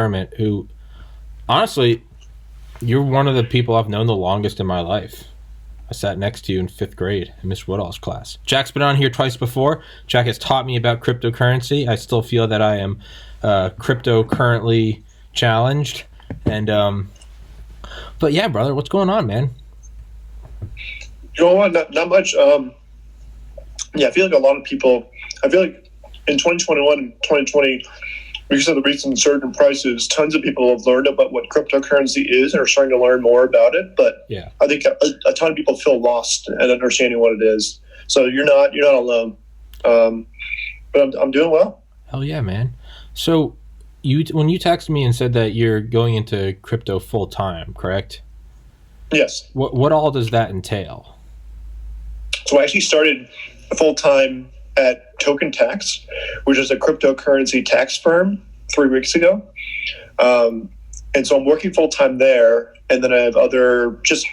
McDermott, who, honestly, you're one of the people I've known the longest in my life. I sat next to you in 5th grade in Miss Woodall's class. Jack's been on here twice before. Jack has taught me about cryptocurrency. I still feel that I am crypto currently challenged. And, but yeah, brother, what's going on, man? You know what? Not much. I feel like a lot of people, in 2021 and 2020, because of the recent surge in prices, tons of people have learned about what cryptocurrency is and are starting to learn more about it. But yeah, I think a ton of people feel lost in understanding what it is. So you're not alone. But I'm doing well. Hell yeah, man. So when you texted me and said that you're going into crypto full time, correct? Yes. What all does that entail? So I actually started full time at Token Tax, which is a cryptocurrency tax firm, 3 weeks ago. And so I'm working full time there. And then I have other just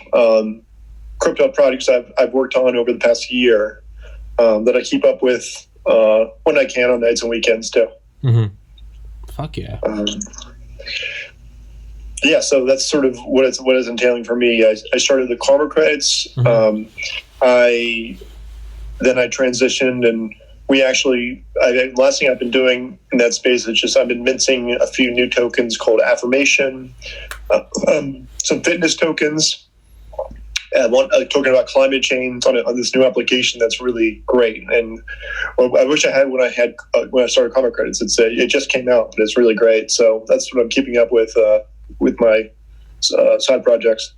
crypto projects I've worked on over the past year that I keep up with when I can on nights and weekends too. Mm-hmm. Fuck yeah. So that's sort of what it's entailing for me. I started the Karma credits. Mm-hmm. Then I transitioned, and last thing I've been doing in that space is just I've been minting a few new tokens called Affirmation, some fitness tokens, one token about climate change on this new application that's really great. And I wish I had when I started Karma credits. It just came out, but it's really great. So that's what I'm keeping up with my side projects.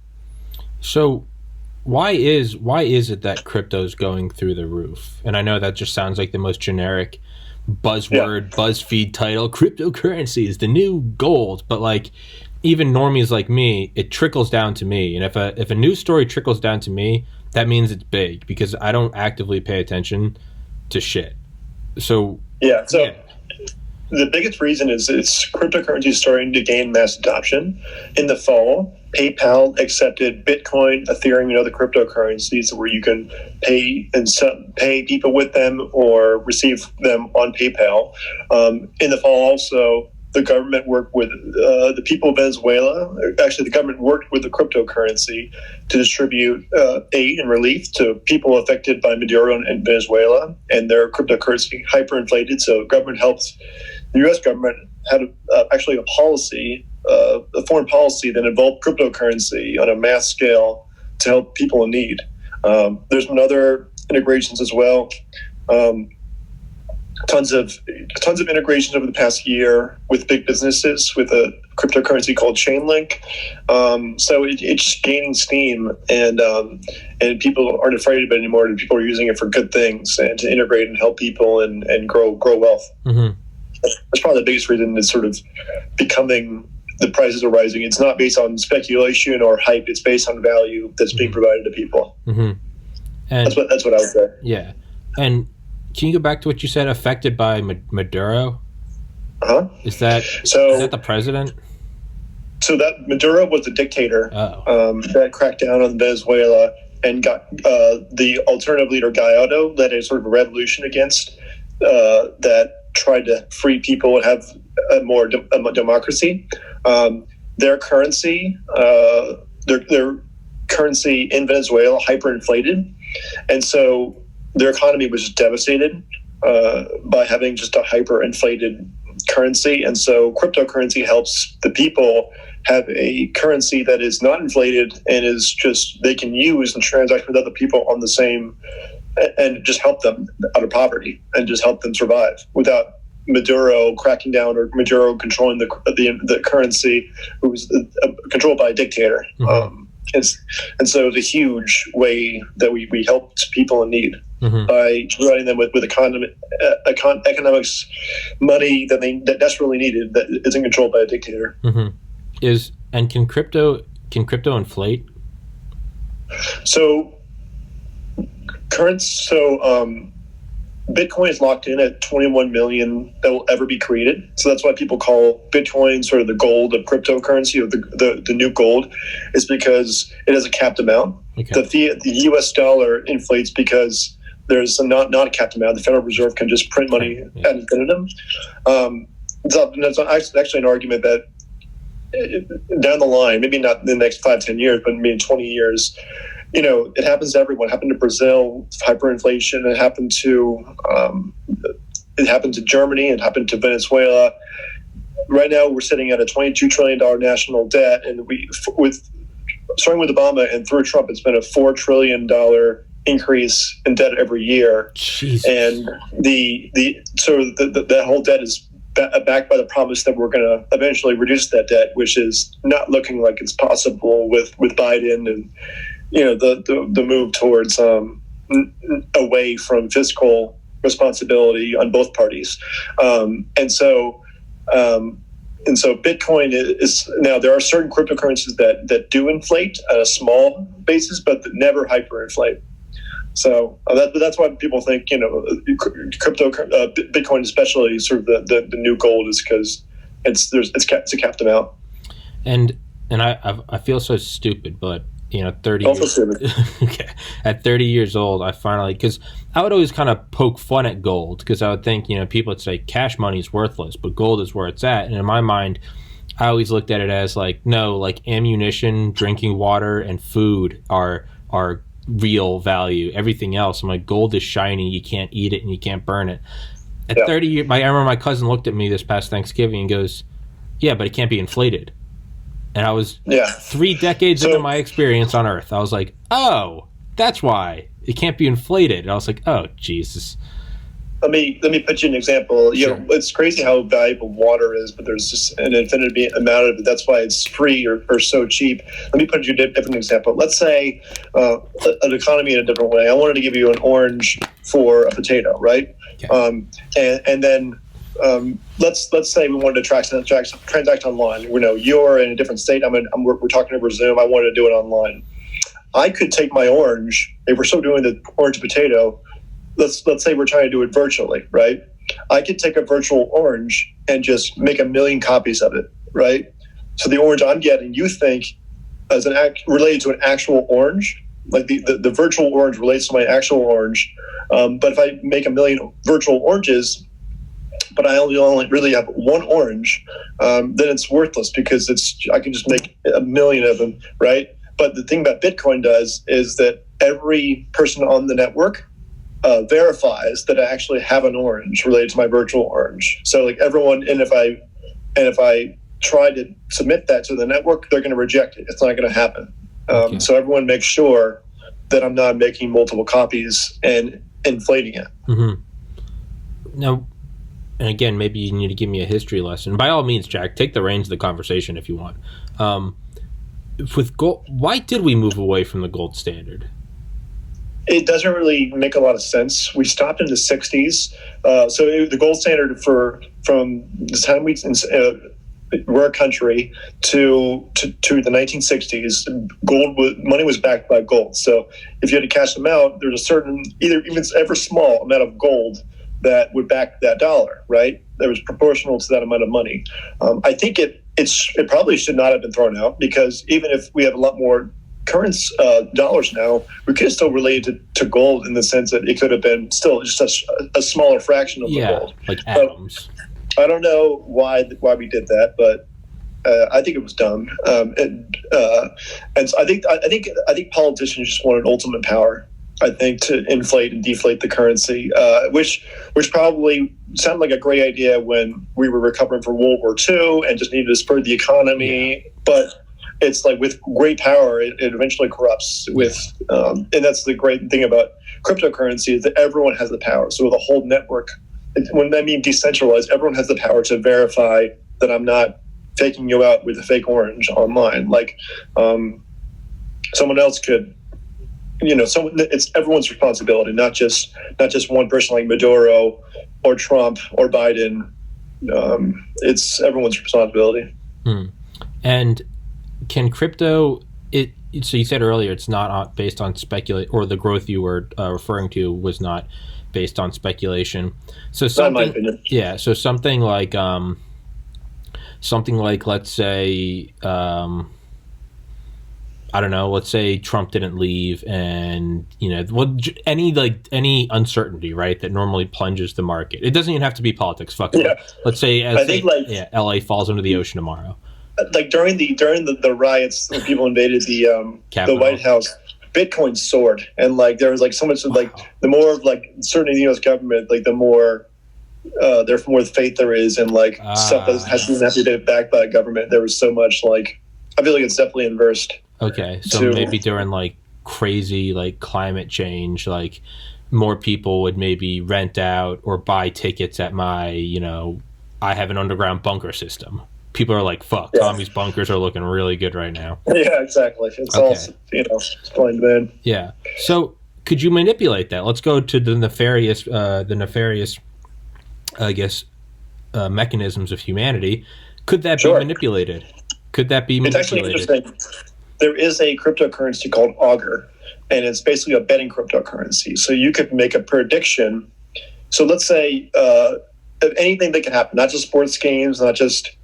So why is it that crypto's going through the roof? And I know that just sounds like the most generic buzzword, BuzzFeed title. Cryptocurrency is the new gold, but like even normies like me, it trickles down to me. And if a news story trickles down to me, that means it's big because I don't actively pay attention to shit. So the biggest reason is cryptocurrency starting to gain mass adoption. In the fall, PayPal accepted Bitcoin, Ethereum, and other cryptocurrencies where you can pay people with them or receive them on PayPal. In the fall, also, the government worked with the people of Venezuela. Actually, the government worked with the cryptocurrency to distribute aid and relief to people affected by Maduro in Venezuela, and their cryptocurrency hyperinflated. So, the U.S. government had actually a policy, a foreign policy that involved cryptocurrency on a mass scale to help people in need. There's been other integrations as well. Tons of integrations over the past year with big businesses with a cryptocurrency called Chainlink. So it's gaining steam, and people aren't afraid of it anymore. And people are using it for good things and to integrate and help people and grow wealth. Mm-hmm. That's probably the biggest reason it's sort of becoming. The prices are rising. It's not based on speculation or hype. It's based on value that's being provided to people. Mm-hmm. And that's what I would say. Yeah, and. Can you go back to what you said? Affected by Maduro? Is that the president? So that Maduro was the dictator that cracked down on Venezuela and got the alternative leader Gallardo led a sort of a revolution against that tried to free people and have a democracy. Their currency in Venezuela hyperinflated, and so their economy was just devastated by having just a hyperinflated currency. And so cryptocurrency helps the people have a currency that is not inflated and is just they can use and transact with other people on the same and just help them out of poverty and just help them survive without Maduro cracking down or Maduro controlling the currency, who was controlled by a dictator. Mm-hmm. And so it was a huge way that we helped people in need. Mm-hmm. By providing them with economics money that they desperately needed that isn't controlled by a dictator. Mm-hmm. Can crypto inflate? So Bitcoin is locked in at 21 million that will ever be created. So that's why people call Bitcoin sort of the gold of cryptocurrency, or the new gold, is because it has a capped amount. Okay. The U.S. dollar inflates because there's not a capped amount. The Federal Reserve can just print money ad infinitum. That's actually an argument that down the line, maybe not in the next 5-10 years, but maybe in 20 years, it happens to everyone. It happened to Brazil, hyperinflation. It happened to Germany. It happened to Venezuela. Right now, we're sitting at a $22 trillion national debt, and starting with Obama and through Trump, it's been a $4 trillion increase in debt every year. Jesus. And that whole debt is backed by the promise that we're going to eventually reduce that debt, which is not looking like it's possible with Biden and the move towards away from fiscal responsibility on both parties. And so Bitcoin is now, there are certain cryptocurrencies that do inflate at a small basis, but that never hyperinflate. So that's why people think, Bitcoin, especially sort of the new gold, is because it's a capped amount. And I feel so stupid, but 30 years, okay, at 30 years old, I finally, because I would always kind of poke fun at gold, because I would think, people would say cash money is worthless, but gold is where it's at. And in my mind, I always looked at it as ammunition, drinking water, and food are real value. Everything else, I'm like, gold is shiny, you can't eat it and you can't burn it. At 30 years, I remember my cousin looked at me this past Thanksgiving and goes, yeah, but it can't be inflated. And I was 3 decades into my experience on Earth. I was like, oh, that's why it can't be inflated. And I was like, oh, Jesus. Let me put you an example. Sure. It's crazy how valuable water is, but there's just an infinite amount of it. That's why it's free or so cheap. Let me put you a different example. Let's say an economy in a different way. I wanted to give you an orange for a potato, right? Okay. And then let's say we wanted to transact online. You're in a different state. We're talking over Zoom. I wanted to do it online. I could take my orange, if we're still doing the orange potato. Let's say we're trying to do it virtually, right? I could take a virtual orange and just make 1 million copies of it, right? So the orange I'm getting, you think, as related to an actual orange, like the virtual orange relates to my actual orange. But if I make 1 million virtual oranges, but I only really have one orange, then it's worthless because I can just make 1 million of them, right? But the thing about Bitcoin does is that every person on the network verifies that I actually have an orange related to my virtual orange. So everyone, and if I try to submit that to the network, they're going to reject it. It's not going to happen. Okay. So everyone makes sure that I'm not making multiple copies and inflating it. Mm-hmm. Now, and again, maybe you need to give me a history lesson. By all means, Jack, take the reins of the conversation if you want. With gold, why did we move away from the gold standard? It doesn't really make a lot of sense. We stopped in the 60s. The gold standard from the time we're a country to the 1960s, money was backed by gold. So if you had to cash them out, there's a certain, even ever small amount of gold that would back that dollar, right? That was proportional to that amount of money. I think it probably should not have been thrown out, because even if we have a lot more current dollars now, we could have still related to gold in the sense that it could have been still just a smaller fraction of the gold. Like atoms. I don't know why we did that, but I think it was dumb. And so I think politicians just wanted ultimate power. I think to inflate and deflate the currency, which probably sounded like a great idea when we were recovering from World War II and just needed to spur the economy, but it's like with great power, it eventually corrupts. And that's the great thing about cryptocurrency, is that everyone has the power. So the whole network, when I mean decentralized, everyone has the power to verify that I'm not faking you out with a fake orange online. Someone else could, it's everyone's responsibility, not just one person like Maduro or Trump or Biden. It's everyone's responsibility. And can crypto, so you said earlier it's not based on speculation, or the growth you were referring to was not based on speculation. So something, in my opinion. Yeah. So something like let's say, I don't know, let's say Trump didn't leave, and any uncertainty, right, that normally plunges the market. It doesn't even have to be politics. Fuck it. Yeah. Let's say LA falls into the ocean tomorrow. like during the riots when people invaded the White House, Bitcoin soared, and like there was like so much of like the more of like certainly the U.S. government, like the more there's more faith there is in like stuff that doesn't have to be backed by a government. There was so much like I feel like it's definitely inversed. Okay, so maybe during like crazy like climate change, like more people would maybe rent out or buy tickets at my, I have an underground bunker system. People are like, fuck, Tommy's bunkers are looking really good right now. Yeah, exactly. It's all, supply and demand. Yeah. So could you manipulate that? Let's go to the nefarious, I guess, mechanisms of humanity. Could that be manipulated? Could that be manipulated? It's actually interesting. There is a cryptocurrency called Augur, and it's basically a betting cryptocurrency. So you could make a prediction. So let's say anything that can happen, not just sports games, not just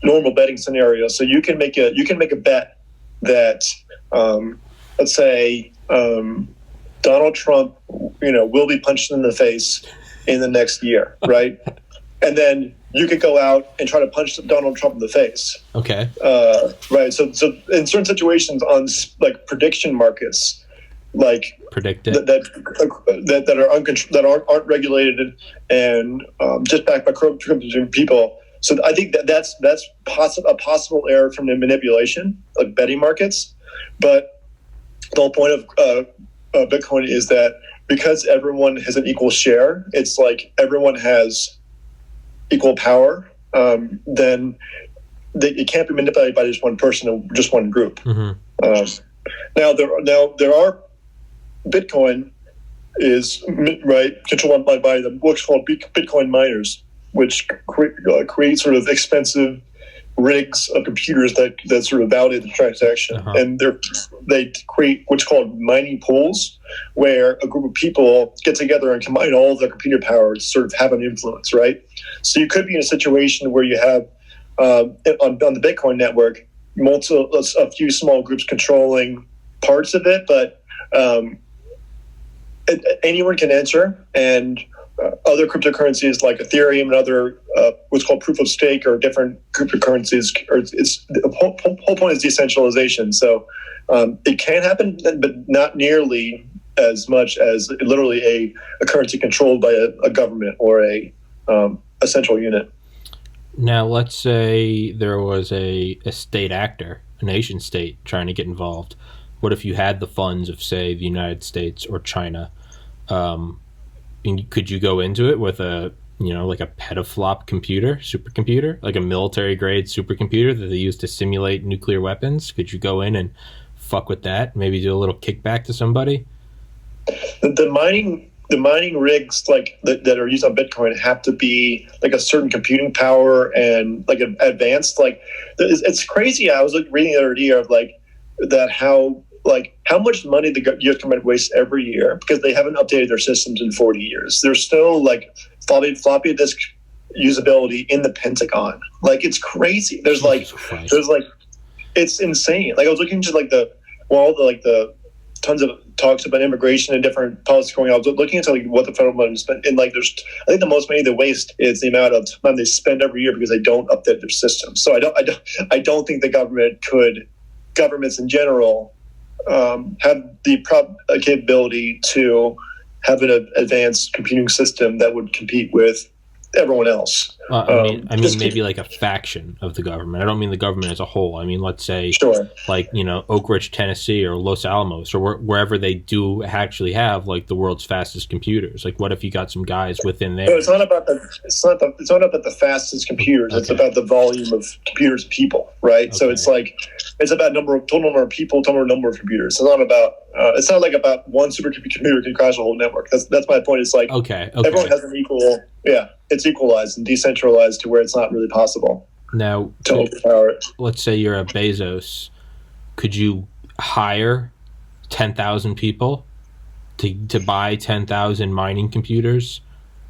normal betting scenarios. So you can make a bet that let's say Donald Trump, will be punched in the face in the next year, right? And then you could go out and try to punch Donald Trump in the face. Okay. Right. So in certain situations on like prediction markets, like predict it. that are that aren't regulated and just backed by corrupt people. So I think that's a possible error from the manipulation of betting markets. But the whole point of Bitcoin is that because everyone has an equal share, it's like everyone has equal power. Then it can't be manipulated by just one person or just one group. Mm-hmm. Now there are Bitcoin is controlled by what's called Bitcoin miners, which create sort of expensive rigs of computers that sort of validate the transaction. Uh-huh. And they create what's called mining pools, where a group of people get together and combine all of their computer power to sort of have an influence, right? So you could be in a situation where you have on the Bitcoin network a few small groups controlling parts of it, but anyone can enter, and other cryptocurrencies like Ethereum and other what's called proof of stake or different cryptocurrencies. The whole point is decentralization. So it can happen, but not nearly as much as literally a currency controlled by a government or a central unit. Now, let's say there was a state actor, a nation state, trying to get involved. What if you had the funds of, say, the United States or China? Could you go into it with like a petaflop supercomputer, like a military grade supercomputer that they use to simulate nuclear weapons? Could you go in and fuck with that? Maybe do a little kickback to somebody? The mining rigs like that are used on Bitcoin have to be like a certain computing power and like advanced. Like it's crazy. I was reading the other day of like that how much money the U.S. government wastes every year because they haven't updated their systems in 40 years. There's still like floppy disk usability in the Pentagon. Like it's crazy. There's it's insane. Like I was looking into like the tons of talks about immigration and different policies going on. I was looking into like what the federal money spent, and like I think the most money they waste is the amount of time they spend every year because they don't update their systems. So I don't think the governments in general have the capability to have an advanced computing system that would compete with everyone else. I mean, maybe like a faction of the government. I don't mean the government as a whole. I mean, let's say, like Oak Ridge, Tennessee, or Los Alamos, or wherever they do actually have like the world's fastest computers. Like, what if you got some guys within there? No, it's not about the fastest computers. Okay. It's about the volume of computers, people, right? Okay. So it's about total number of people, total number of computers. It's not like about one supercomputer can crash a whole network. That's my point. It's like everyone has an equal. Yeah, it's equalized and decentralized to where it's not really possible. Now, to overpower it. Let's say you're a Bezos. Could you hire 10,000 people to buy 10,000 mining computers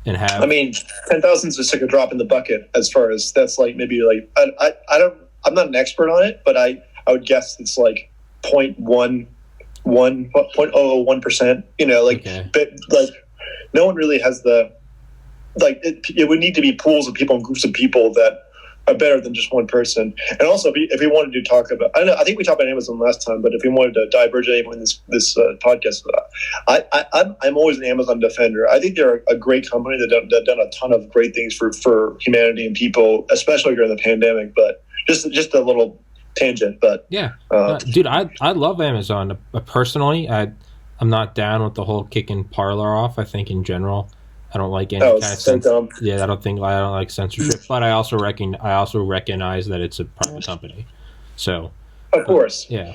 and have? I mean, 10,000 is just like a drop in the bucket as far as that's like maybe like I'm not an expert on it, but I would guess it's like 0.01%. But like no one really has the. Like it would need to be pools of people and groups of people that are better than just one person. And also, if we wanted to talk about, I think we talked about Amazon last time, but if we wanted to diverge anyone in this podcast, I'm always an Amazon defender. I think they're a great company that done a ton of great things for humanity and people, especially during the pandemic. But just a little tangent. But yeah, dude, I love Amazon personally. I'm not down with the whole kicking Parler off. I think in general, I don't like any kind of sense. Yeah, I don't like censorship, but I also recognize that it's a private company. So, of course, yeah.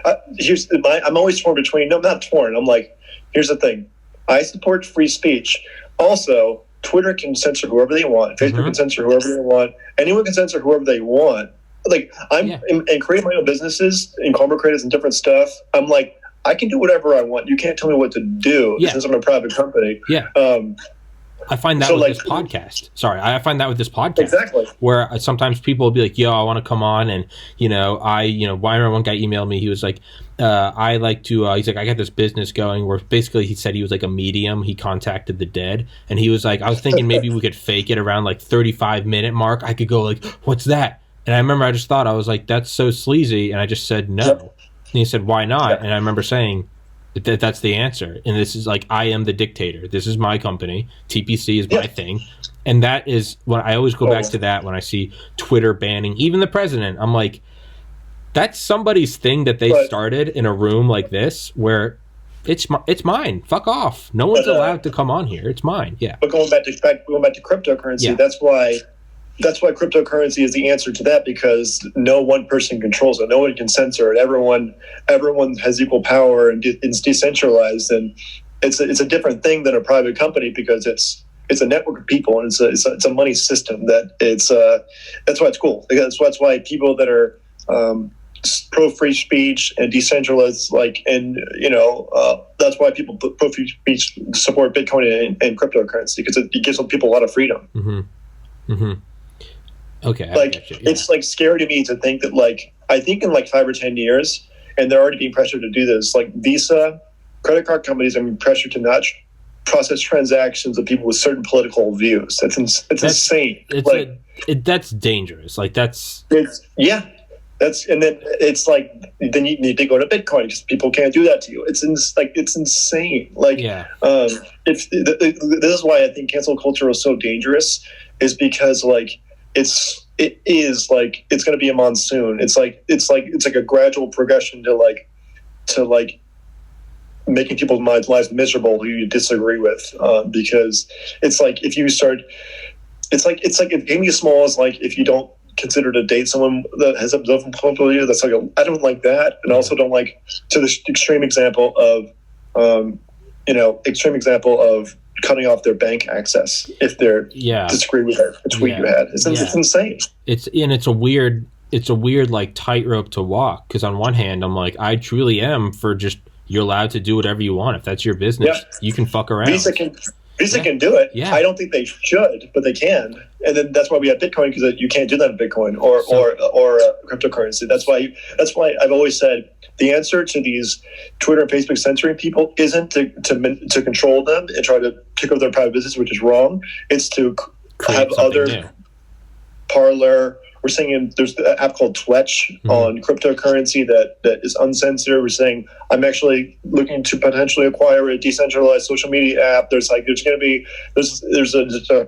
I'm always torn between. No, I'm not torn. I'm like, here's the thing. I support free speech. Also, Twitter can censor whoever they want. Facebook can censor whoever they want. Anyone can censor whoever they want. Like and creating my own businesses and Karma creators and different stuff. I'm like, I can do whatever I want. You can't tell me what to do since I'm a private company. Yeah. I find that with this podcast. Sorry, I find that with this podcast. Exactly. Where sometimes people will be like, yo, I want to come on. And, why remember one guy emailed me. He was like, I like to, he's like, I got this business going where basically he said he was like a medium. He contacted the dead. And he was like, I was thinking maybe we could fake it around like 35-minute mark. I could go like, what's that? And I remember I just thought, I was like, that's so sleazy. And I just said, no. Yep. And he said, why not? Yep. And I remember saying, that's the answer. And this is like, I am the dictator. This is my company. TPC is my thing. And that is when I always go back to that when I see Twitter banning even the president. I'm like, that's somebody's thing that they started in a room like this where it's mine. Fuck off. No one's allowed to come on here. It's mine. Yeah. But going back to cryptocurrency, that's why cryptocurrency is the answer to that, because no one person controls it. No one can censor it. Everyone has equal power, and it's decentralized. And it's a different thing than a private company because it's a network of people, and it's a money system. That's why it's cool. That's why people that are pro free speech and decentralized, that's why people pro free speech support Bitcoin and cryptocurrency, because it gives people a lot of freedom. Mm-hmm. Mm-hmm. Okay. It's like scary to me to think that I think in 5 or 10 years, and they're already being pressured to do this, like Visa, credit card companies are being pressured to not process transactions of people with certain political views. That's insane. That's dangerous. And then it's like, then you need to go to Bitcoin because people can't do that to you. It's insane. This is why I think cancel culture is so dangerous, is because it's going to be a monsoon. It's like a gradual progression to making people's lives miserable who you disagree with, because it's like if you start, it's like if being as small as if you don't consider to date someone that has a different point of view, that's I don't like that, and also don't like to the extreme example of cutting off their bank access if they're disagree with a tweet you had. It's insane. It's a weird tightrope to walk, because on one hand I'm like, I truly am for just, you're allowed to do whatever you want. If that's your business, you can fuck around. Visa can do it. Yeah. I don't think they should, but they can. And then that's why we have Bitcoin, because you can't do that in Bitcoin or cryptocurrency. That's why I've always said the answer to these Twitter and Facebook censoring people isn't to control them and try to take over their private business, which is wrong. It's to have other new. Parler. We're saying there's an app called Twetch on cryptocurrency that is uncensored. We're saying I'm actually looking to potentially acquire a decentralized social media app. There's a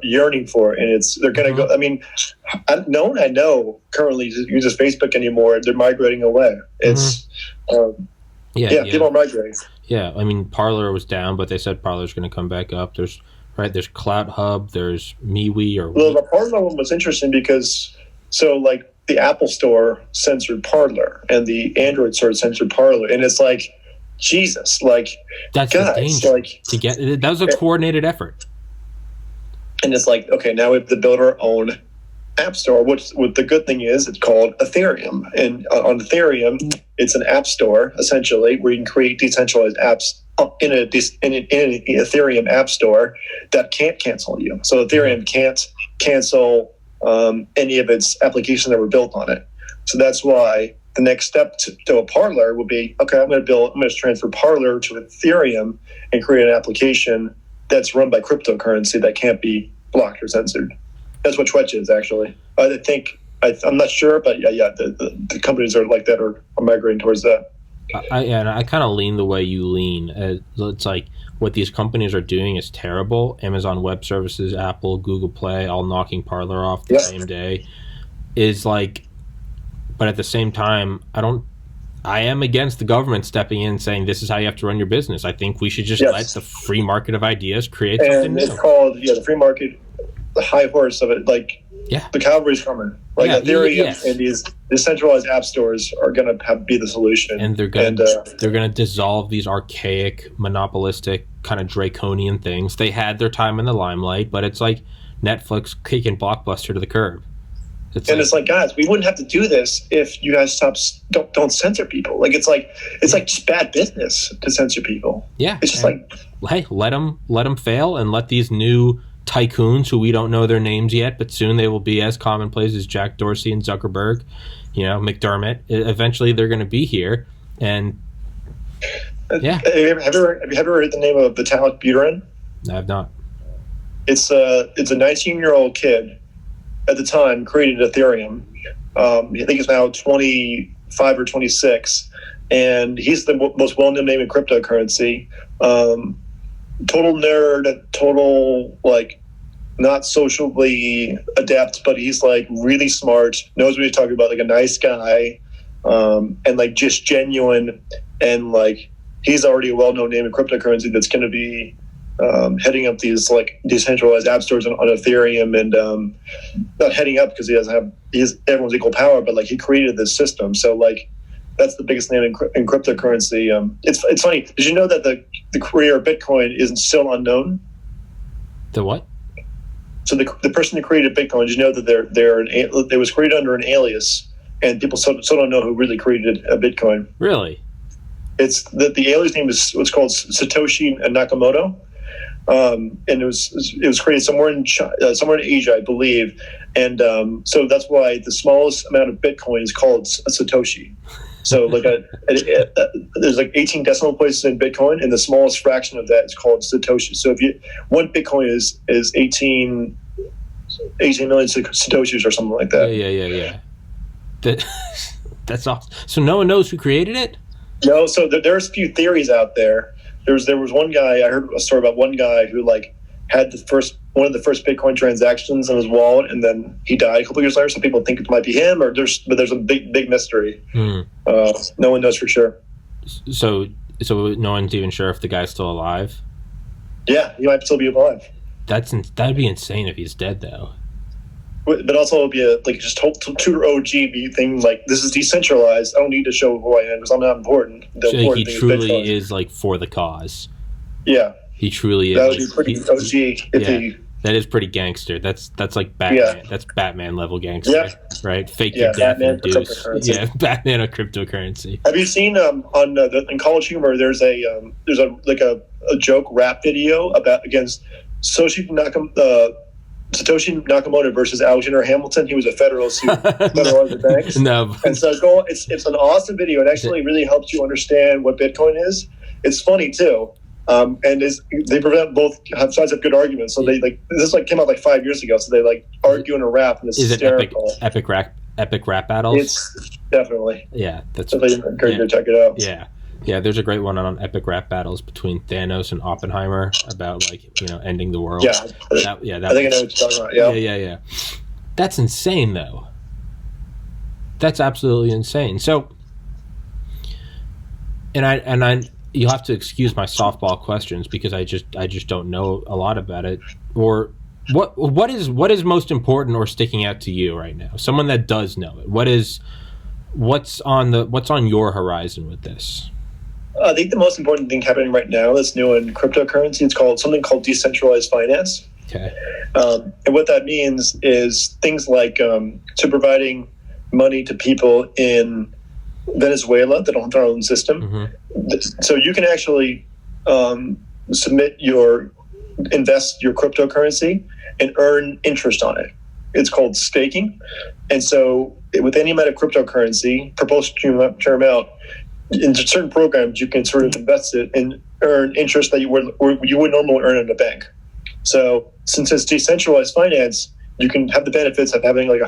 yearning for it, and they're going to go. I mean, no one I know currently uses Facebook anymore. They're migrating away. It's people are migrating. Yeah, I mean, Parler was down, but they said Parler's going to come back up. There's Clout Hub. There's MeWe the Parler one was interesting because. So, the Apple Store censored Parler, and the Android store censored Parler, and it's like, Jesus, that's guys, to get that was a coordinated effort. And it's like, okay, now we have to build our own app store. What the good thing is, it's called Ethereum, and on Ethereum, it's an app store essentially where you can create decentralized apps in an Ethereum app store that can't cancel you. So Ethereum can't cancel any of its applications that were built on it. So that's why the next step to a Parler would be, okay, I'm going to transfer Parler to Ethereum and create an application that's run by cryptocurrency that can't be blocked or censored. That's what Twetch is, actually. I think I'm not sure, but yeah, the companies are like that are migrating towards that. I kind of lean the way you lean. It's like what these companies are doing is terrible. Amazon Web Services, Apple, Google Play, all knocking Parler off the same day. Is like, but at the same time, I am against the government stepping in and saying this is how you have to run your business. I think we should just let the free market of ideas create something new. And it's called the free market, the high horse of it. Like the cavalry's coming. Like Ethereum and these decentralized app stores are going to be the solution. And they're going to dissolve these archaic, monopolistic, kind of draconian things. They had their time in the limelight, but it's like Netflix kicking Blockbuster to the curb. It's like, guys, we wouldn't have to do this if you guys don't censor people. Like it's like just bad business to censor people. Yeah, it's just hey, let them fail and let these new tycoons who we don't know their names yet, but soon they will be as commonplace as Jack Dorsey and Zuckerberg, McDermott. Eventually, they're going to be here, and have you ever heard the name of Vitalik Buterin? I have not. It's a 19-year-old kid. At the time, created Ethereum. I think he's now 25 or 26, and he's the most well-known name in cryptocurrency. Total nerd, total not socially adept, but he's really smart, knows what he's talking about, a nice guy, and just genuine, and he's already a well-known name in cryptocurrency that's going to be heading up these decentralized app stores on Ethereum, and not heading up because he has everyone's equal power, but he created this system. So that's the biggest name in cryptocurrency. It's funny. Did you know that the creator of Bitcoin is still unknown? The what? So the person who created Bitcoin, did you know that they was created under an alias, and people still don't know who really created Bitcoin? Really? It's that the alias name is what's called Satoshi Nakamoto. And it was created somewhere in Asia, I believe, and so that's why the smallest amount of Bitcoin is called a Satoshi. So there's 18 decimal places in Bitcoin, and the smallest fraction of that is called Satoshi. So one Bitcoin is 18 million Satoshis or something like that. Yeah. That's awesome. So no one knows who created it? No. So there's a few theories out there. There was one guy, I heard a story about one guy who had one of the first Bitcoin transactions in his wallet, and then he died a couple years later. So people think it might be him, but there's a big mystery. No one knows for sure. So no one's even sure if the guy's still alive. Yeah, he might still be alive. That'd be insane if he's dead, though. But also it would be a just tutor OG thing. This is decentralized. I don't need to show who I am because I'm not important. So he truly is for the cause. Yeah, he truly is. That would be pretty OG. That is pretty gangster. That's like Batman. Yeah. That's Batman level gangster, right? Fake your death and induce. Yeah, Batman of cryptocurrency. Have you seen in College Humor? There's a joke rap video against Satoshi Nakamoto versus Alexander Hamilton. He was a Federalist who federalized the banks. No. And so it's an awesome video. It actually really helps you understand what Bitcoin is. It's funny too. And they prevent both sides have good arguments. So they this came out 5 years ago. So they argue in a rap, and it's hysterical. Is it epic rap battles? It's definitely. Yeah, that's definitely encourage you to check it out. Yeah, there's a great one on epic rap battles between Thanos and Oppenheimer about ending the world. Yeah, I think I know what you're talking about. Yeah. That's insane, though. That's absolutely insane. So, and I you'll have to excuse my softball questions because I just don't know a lot about it. Or what is most important or sticking out to you right now? Someone that does know it. What's on your horizon with this? I think the most important thing happening right now that's new in cryptocurrency, it's something called Decentralized Finance. Okay. And what that means is things like providing money to people in Venezuela that don't have their own system. Mm-hmm. So you can actually invest your cryptocurrency and earn interest on it. It's called staking. And so with any amount of cryptocurrency, proportional amount, in certain programs, you can sort of invest it and earn interest that you would normally earn in a bank. So since it's decentralized finance, you can have the benefits of having like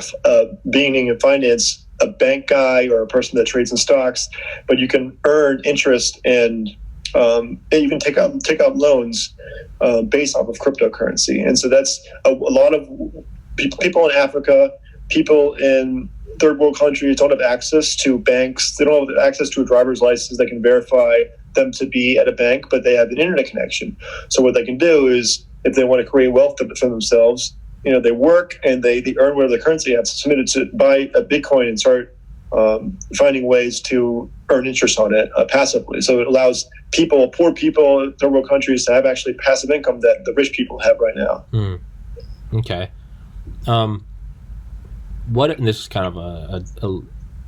being in finance, a bank guy or a person that trades in stocks, but you can earn interest and you can take out loans based off of cryptocurrency. And so that's a lot of people in Africa, people in third world countries don't have access to banks. They don't have access to a driver's license that can verify them to be at a bank, but they have an internet connection. So what they can do is, if they want to create wealth for themselves, they work and they earn whatever the currency has submitted to buy a Bitcoin and start finding ways to earn interest on it passively. So it allows poor people in third world countries to have actually passive income that the rich people have right now. Okay. And this is kind of a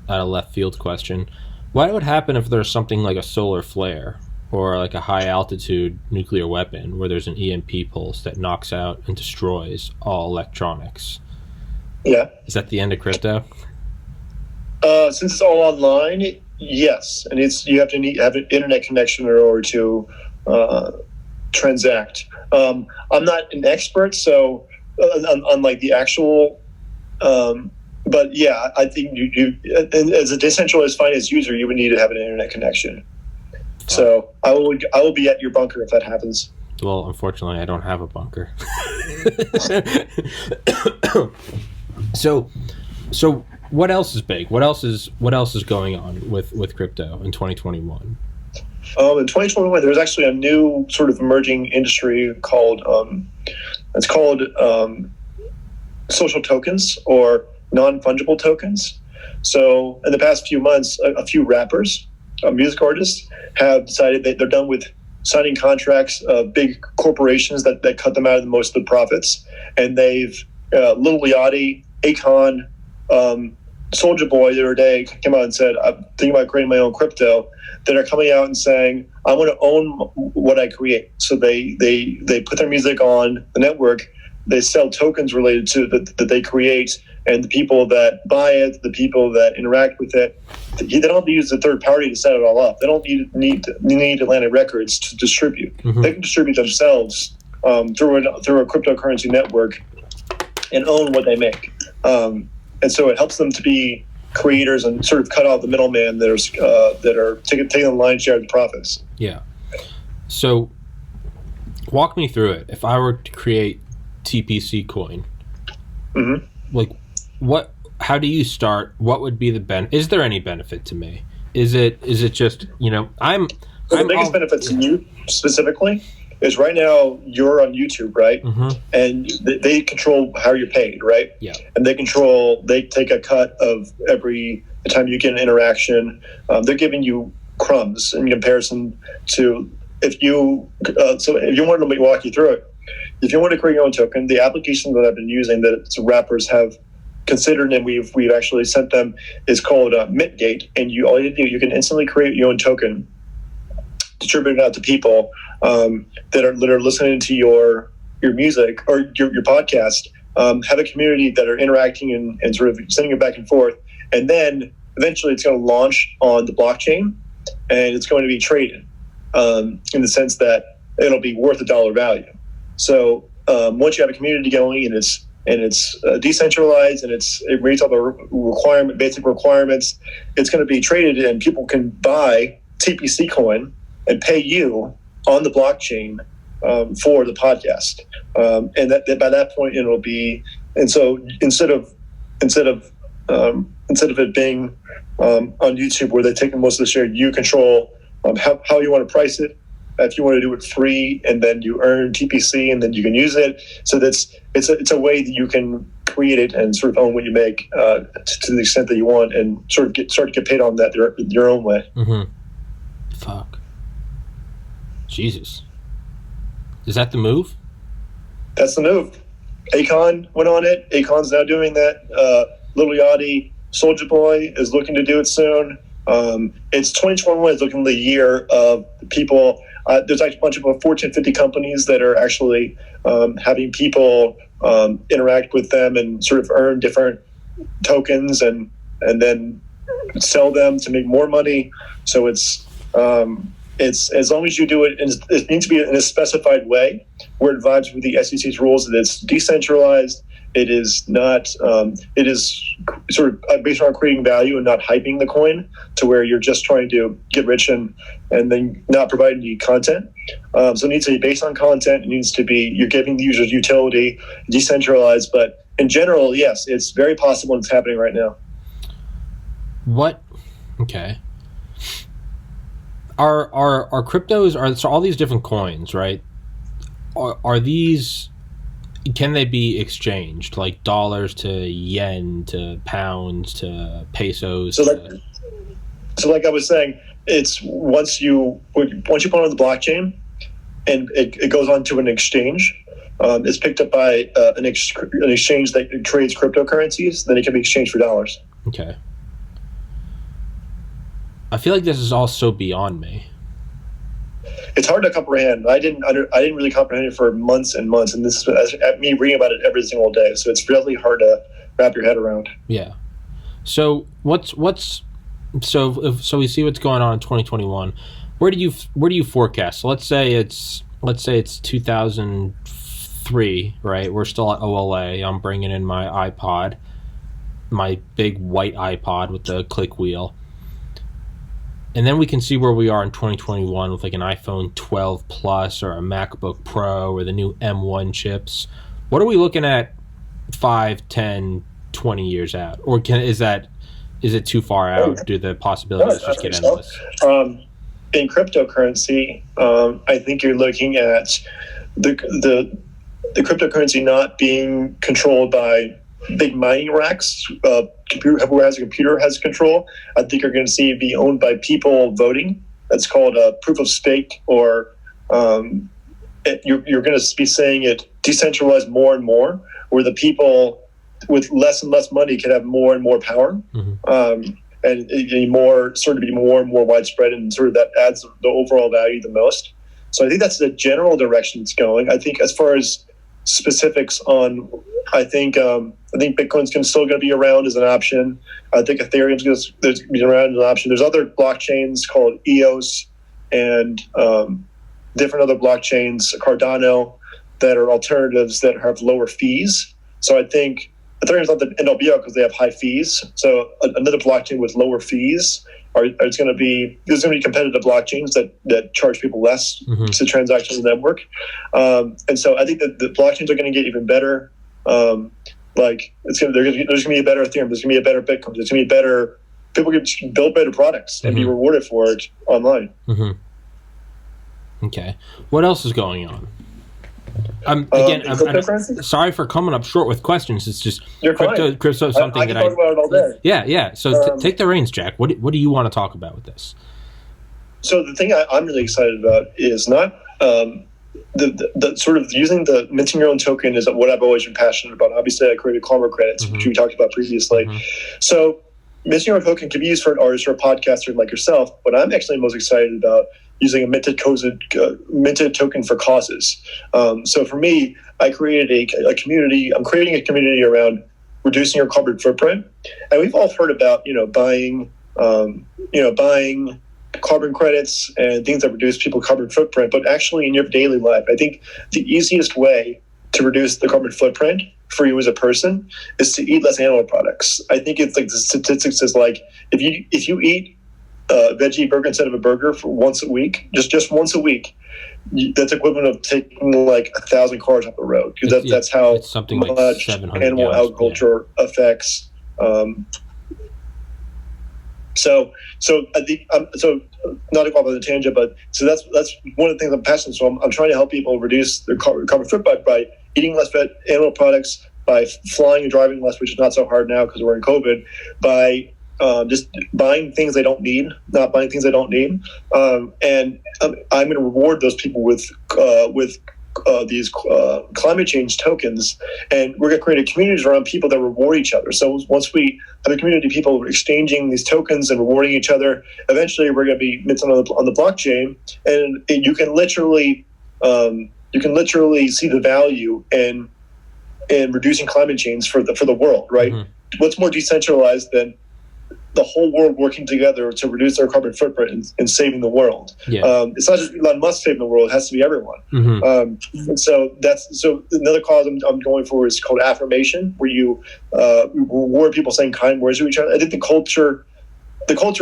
out of left field question. What would happen if there's something like a solar flare or like a high altitude nuclear weapon where there's an EMP pulse that knocks out and destroys all electronics? Yeah. Is that the end of crypto? Since it's all online, yes, and you have to have an internet connection in order to transact. I'm not an expert, so on like the actual, but yeah, I think you as a decentralized finance user, you would need to have an internet connection. So I will be at your bunker if that happens. Well, unfortunately, I don't have a bunker. So what else is big? What else is going on with crypto in 2021? In 2021, there's actually a new sort of emerging industry called social tokens or non-fungible tokens. So in the past few months, a few rappers, music artists have decided that they're done with signing contracts of big corporations that cut them out of most of the profits. And they've, Lil Yachty, Akon, Soulja Boy the other day came out and said, I'm thinking about creating my own crypto, that are coming out and saying, I want to own what I create. So they put their music on the network. They sell tokens related to that they create, and the people that buy it, the people that interact with it, they don't have to use a third party to set it all up. They don't need Atlantic Records to distribute. Mm-hmm. They can distribute themselves through a cryptocurrency network and own what they make. And so it helps them to be creators and sort of cut out the middleman that are taking the lion's share of the profits. Yeah. So walk me through it. If I were to create TPC coin, mm-hmm. like how do you start? What would be the benefit? Is there any benefit to me? Is it just, the biggest benefit to you specifically is right now you're on YouTube, right? Mm-hmm. And they control how you're paid, right? Yeah. And they take a cut of every time you get an interaction. They're giving you crumbs in comparison to if you want to walk you through it. If you want to create your own token, the application that I've been using that rappers have considered and we've actually sent them is called Mintgate. And all you do, you can instantly create your own token, distribute it out to people that are listening to your music or your podcast, have a community that are interacting and sort of sending it back and forth. And then eventually it's going to launch on the blockchain and it's going to be traded in the sense that it'll be worth $1 value. So once you have a community going and it's decentralized and it meets all the basic requirements, it's going to be traded and people can buy TPC coin and pay you on the blockchain for the podcast. And that by that point it'll be, and so instead of it being on YouTube where they take most of the share, you control how you want to price it. If you want to do it free and then you earn TPC and then you can use it. So it's a way that you can create it and sort of own what you make to the extent that you want and start to get paid on that your own way. Mm-hmm. Fuck. Jesus. Is that the move? That's the move. Akon went on it. Akon's now doing that. Lil Yachty, Soulja Boy is looking to do it soon. It's 2021 is looking the year of people. There's actually a bunch of Fortune 50 companies that are actually having people interact with them and sort of earn different tokens and then sell them to make more money. So it's as long as you do it, and it needs to be in a specified way where it vibes with the SEC's rules that it's decentralized It is not. It is sort of based on creating value and not hyping the coin to where you're just trying to get rich and then not providing the content. So it needs to be based on content. It needs to be you're giving the users utility, decentralized. But in general, yes, it's very possible. And it's happening right now. What? Okay. Are cryptos so all these different coins, right? Are these? Can they be exchanged, like dollars to yen to pounds to pesos? So like I was saying, it's once you put it on the blockchain, and it goes on to an exchange. It's picked up by an exchange that trades cryptocurrencies. Then it can be exchanged for dollars. Okay. I feel like this is all so beyond me. It's hard to comprehend. I didn't really comprehend it for months and months, and this is me reading about it every single day. So it's really hard to wrap your head around. Yeah. So so we see what's going on in 2021. Where do you forecast? So let's say it's 2003, right? We're still at OLA. I'm bringing in my iPod, my big white iPod with the click wheel. And then we can see where we are in 2021 with like an iPhone 12 Plus or a MacBook Pro or the new M1 chips. What are we looking at 5, 10, 20 years out? Or is it too far out? Do the possibilities just get endless? In cryptocurrency, I think you're looking at the cryptocurrency not being controlled by big mining racks. Whoever has a computer has control. I think you're going to see it be owned by people voting. That's called a proof of stake, or you're going to be saying it decentralized more and more, where the people with less and less money can have more and more power, and more sort of be more and more widespread, and sort of that adds the overall value the most. So I think that's the general direction it's going. I think as far as specifics on, I think Bitcoin's still going to be around as an option. I think Ethereum's going to be around as an option. There's other blockchains called EOS and different other blockchains, Cardano, that are alternatives that have lower fees. So I think Ethereum's not the end all be all because they have high fees. So another blockchain with lower fees there's going to be competitive blockchains that charge people less to transact on the network. And so I think that the blockchains are going to get even better. There's going to be a better Ethereum. There's going to be a better Bitcoin. There's going to be better. People can build better products and be rewarded for it online. Okay. What else is going on? I'm sorry for coming up short with questions. It's just crypto is something I can talk about it all day. Yeah. So take the reins, Jack. What do you want to talk about with this? So the thing I'm really excited about is not the sort of using the minting your own token is what I've always been passionate about. Obviously, I created Karma credits, which we talked about previously. So minting your own token can be used for an artist or a podcaster like yourself. But I'm actually most excited about using a minted token for causes. So for me, I created a community. I'm creating a community around reducing your carbon footprint, and we've all heard about buying carbon credits and things that reduce people's carbon footprint. But actually, in your daily life, I think the easiest way to reduce the carbon footprint for you as a person is to eat less animal products. I think it's like the statistics is like if you eat a veggie burger instead of a burger for once a week, just once a week, that's equivalent of taking like 1,000 cars off the road, because that's how something much like animal agriculture affects. So I think so. Not to go off on a tangent, but so that's one of the things I'm passionate. So I'm trying to help people reduce their carbon footprint by eating less animal products, by flying and driving less, which is not so hard now because we're in COVID, by just buying things they don't need, not buying things they don't need, and I'm going to reward those people with these climate change tokens, and we're going to create a community around people that reward each other. So once we have a community of people exchanging these tokens and rewarding each other, eventually we're going to be minted on the blockchain, and you can literally see the value in reducing climate change for the world, right? What's more decentralized than the whole world working together to reduce their carbon footprint and saving the world. Yeah. It's not just Elon Musk saving the world; it has to be everyone. And so another cause I'm going for is called affirmation, where you reward people saying kind words to each other. I think the culture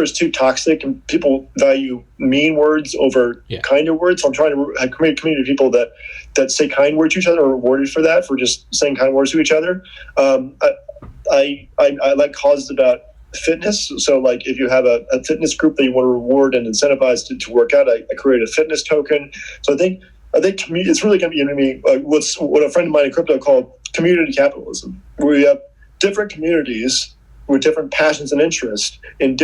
is too toxic, and people value mean words over kinder words. So I'm trying to create a community of people that say kind words to each other, are rewarded for that, for just saying kind words to each other. I like causes about fitness. So like if you have a fitness group that you want to reward and incentivize to work out, I create a fitness token. So I think it's really going to be what a friend of mine in crypto called community capitalism, where you have different communities with different passions and interests in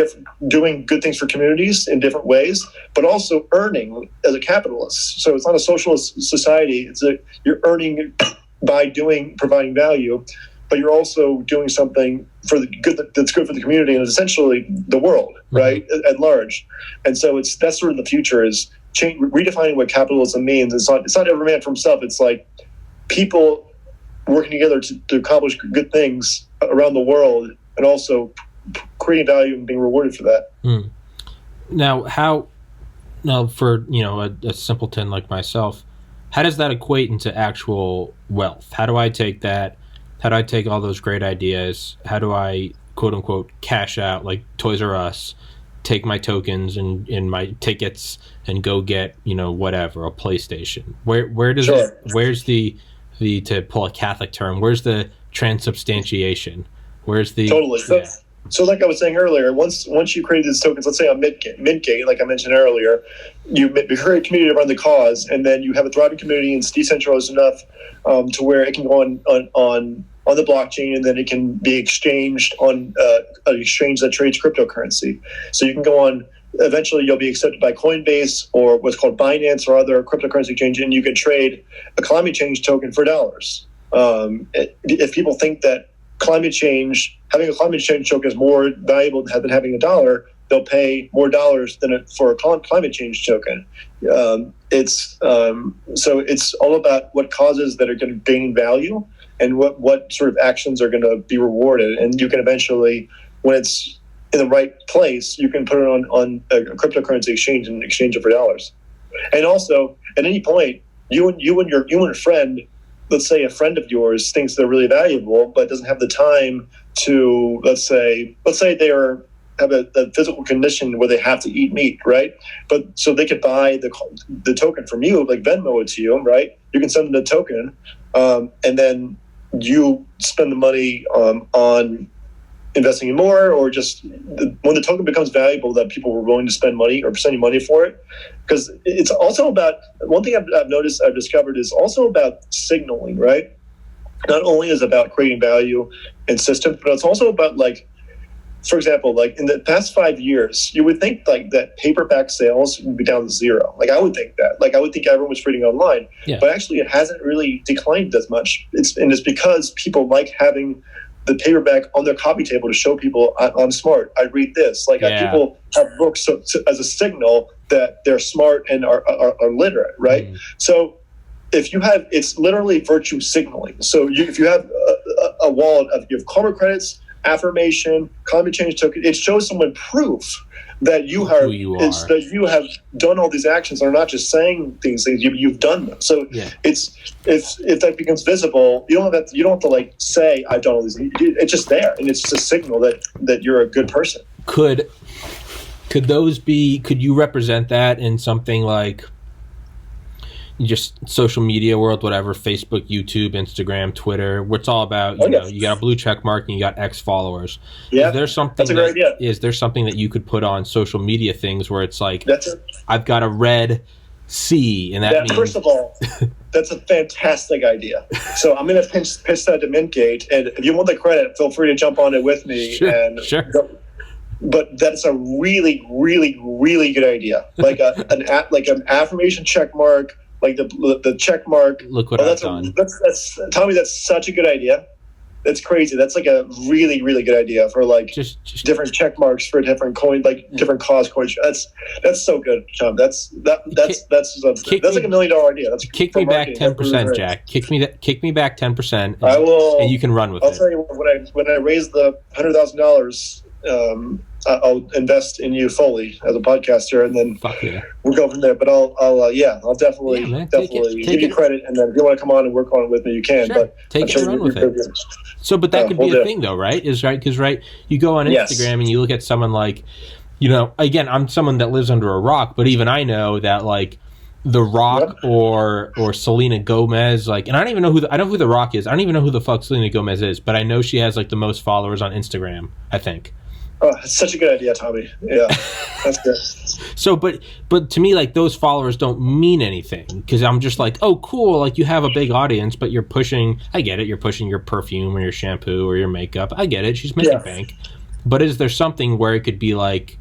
doing good things for communities in different ways, but also earning as a capitalist. So it's not a socialist society. You're earning by providing value, but you're also doing something for the good that's good for the community and essentially the world, right, at large. And so that's sort of the future, is redefining what capitalism means. It's not every man for himself. It's like people working together to accomplish good things around the world, and also creating value and being rewarded for that. Now, for a simpleton like myself, how does that equate into actual wealth? How do I take that? How do I take all those great ideas? How do I, quote unquote, cash out like Toys R Us, take my tokens and my tickets and go get, whatever, a PlayStation? Where's the to pull a Catholic term, where's the transubstantiation? Where's the totally? So like I was saying earlier, once you create these tokens, let's say on Mintgate, like I mentioned earlier, you create a community around the cause, and then you have a thriving community, and it's decentralized enough to where it can go on the blockchain, and then it can be exchanged on an exchange that trades cryptocurrency. So you can go on. Eventually, you'll be accepted by Coinbase or what's called Binance or other cryptocurrency exchange, and you can trade a climate change token for dollars. If people think that having a climate change token is more valuable than having a dollar, they'll pay more dollars for a climate change token. So it's all about what causes that are going to gain value and what sort of actions are going to be rewarded. And you can eventually, when it's in the right place, you can put it on a cryptocurrency exchange and exchange it for dollars. And also, at any point, you and a friend, let's say a friend of yours thinks they're really valuable, but doesn't have the time to, let's say they have a physical condition where they have to eat meat, right? But so they could buy the token from you, like Venmo it to you, right? You can send them the token, and then you spend the money on investing in more, or just when the token becomes valuable, that people were willing to spend money or sending money for it. Because it's also about, one thing I've discovered is also about signaling, right? Not only is it about creating value in systems, but it's also about, like, for example, like in the past 5 years, you would think like that paperback sales would be down to zero. Like I would think that. Like I would think everyone was reading online, but actually it hasn't really declined as much. It's because people like having the paperback on their coffee table to show people I'm smart. I read this. Like people have books as a signal that they're smart and are literate, right? So if you have, it's literally virtue signaling. So if you have a wallet of, you have carbon credits, affirmation, climate change token, it shows someone proof that you have that you have done all these actions, are not just saying things you've done them. So it's if that becomes visible, you don't have to like say I've done all these. It's just there, and it's just a signal that you're a good person. Could you represent that in something like just social media world, whatever, Facebook, YouTube, Instagram, Twitter, where it's all about, you got a blue check mark and you got X followers. Yeah, that's a great idea. Is there something that you could put on social media things where it's like, I've got a red C, and that means... First of all, that's a fantastic idea. So I'm going to pitch that to Mintgate, and if you want the credit, feel free to jump on it with me. Sure. But that's a really, really, really good idea. Like an affirmation check mark, like the check mark. Look what I've done. Tommy, that's such a good idea. That's crazy. That's like a really, really good idea for like just different check marks for different coin, like different cause coins. That's so good, Tom. That's like $1 million idea. Kick me back 10%, Jack. Kick me back 10%. I will, and you can run with it. I'll tell you when I raised the $100,000. I'll invest in you fully as a podcaster, and then we'll go from there. But I'll definitely give you credit, and then if you want to come on and work on it with me, you can. Sure. But take it and run with it. So, but that could be a thing, though, right? Because you go on Instagram and you look at someone like, again, I'm someone that lives under a rock, but even I know that like The Rock or Selena Gomez, like, and I don't even know I know who The Rock is. I don't even know who the fuck Selena Gomez is, but I know she has like the most followers on Instagram, I think. Oh, that's such a good idea, Tommy. Yeah, that's good. So, but to me, like, those followers don't mean anything, because I'm just like, oh, cool, like, you have a big audience, but you're pushing, I get it, you're pushing your perfume or your shampoo or your makeup. I get it, she's making bank. But is there something where it could be like,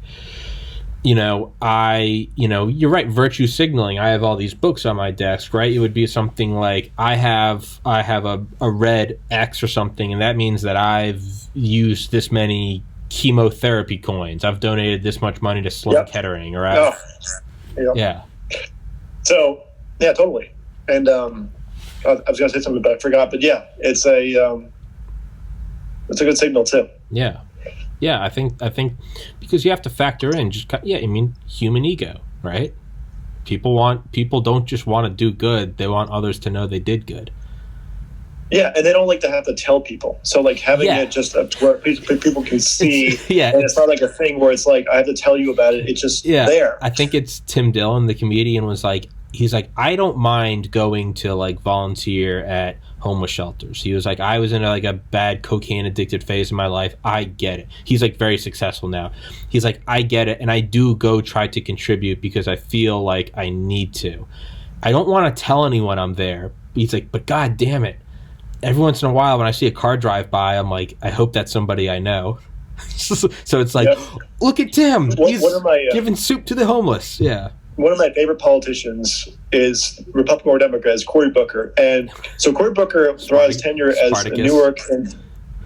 you're right, virtue signaling. I have all these books on my desk, right? It would be something like, I have a red X or something, and that means that I've used this many chemotherapy coins. I've donated this much money to Sloan Kettering, or yeah. So yeah, totally. And I was going to say something, but I forgot. But yeah, it's a good signal too. Yeah. I think because you have to factor in human ego, right? People don't just want to do good; they want others to know they did good. Yeah, and they don't like to have to tell people. So, like, having it just where people can see, and it's not like a thing where it's like, I have to tell you about it. It's just there. I think it's Tim Dillon, the comedian, he's like, I don't mind going to, like, volunteer at homeless shelters. He was like, I was in, like, a bad cocaine-addicted phase in my life. I get it. He's, like, very successful now. He's like, I get it, and I do go try to contribute because I feel like I need to. I don't want to tell anyone I'm there. He's like, but God damn it. Every once in a while when I see a car drive by, I'm like, I hope that's somebody I know. So it's like, look at Tim. He's giving soup to the homeless. Yeah. One of my favorite politicians is Republican or Democrat, is Cory Booker. And so Cory Booker, throughout his tenure as in Newark and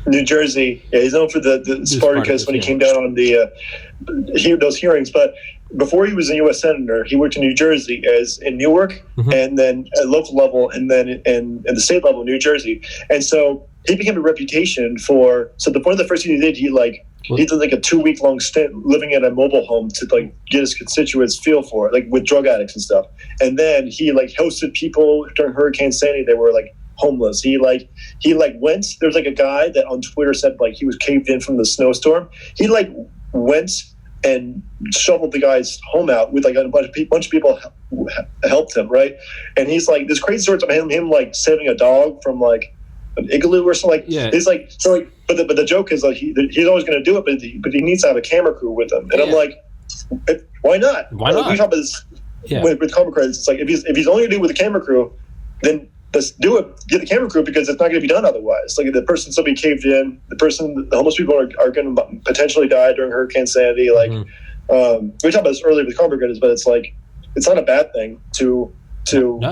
New Jersey, he's known for the Spartacus when he came down on those hearings. But before he was a U.S. Senator, he worked in New Jersey as in Newark, and then at local level, and then in the state level in New Jersey. And so he became a reputation for. So one of the first things he did, he did like a 2-week-long stint living in a mobile home to like get his constituents feel for it, like with drug addicts and stuff. And then he like hosted people during Hurricane Sandy. They were like homeless. He went. There's like a guy that on Twitter said like he was caved in from the snowstorm. He like went and shoveled the guy's home out with like a bunch of people helped him, right? And he's like, there's crazy stories of him like saving a dog from like an igloo or something. Like, he's like, so like, but the joke is like he's always going to do it, but he needs to have a camera crew with him. And I'm like, why not? Why not? We talk about this with camera crews. It's like if he's only going to do it with a camera crew, then let's do it. Get the camera crew, because it's not going to be done otherwise. Like the person still be caved in. The homeless people are going to potentially die during Hurricane Sandy. Like we talked about this earlier with camera, but it's like it's not a bad thing to have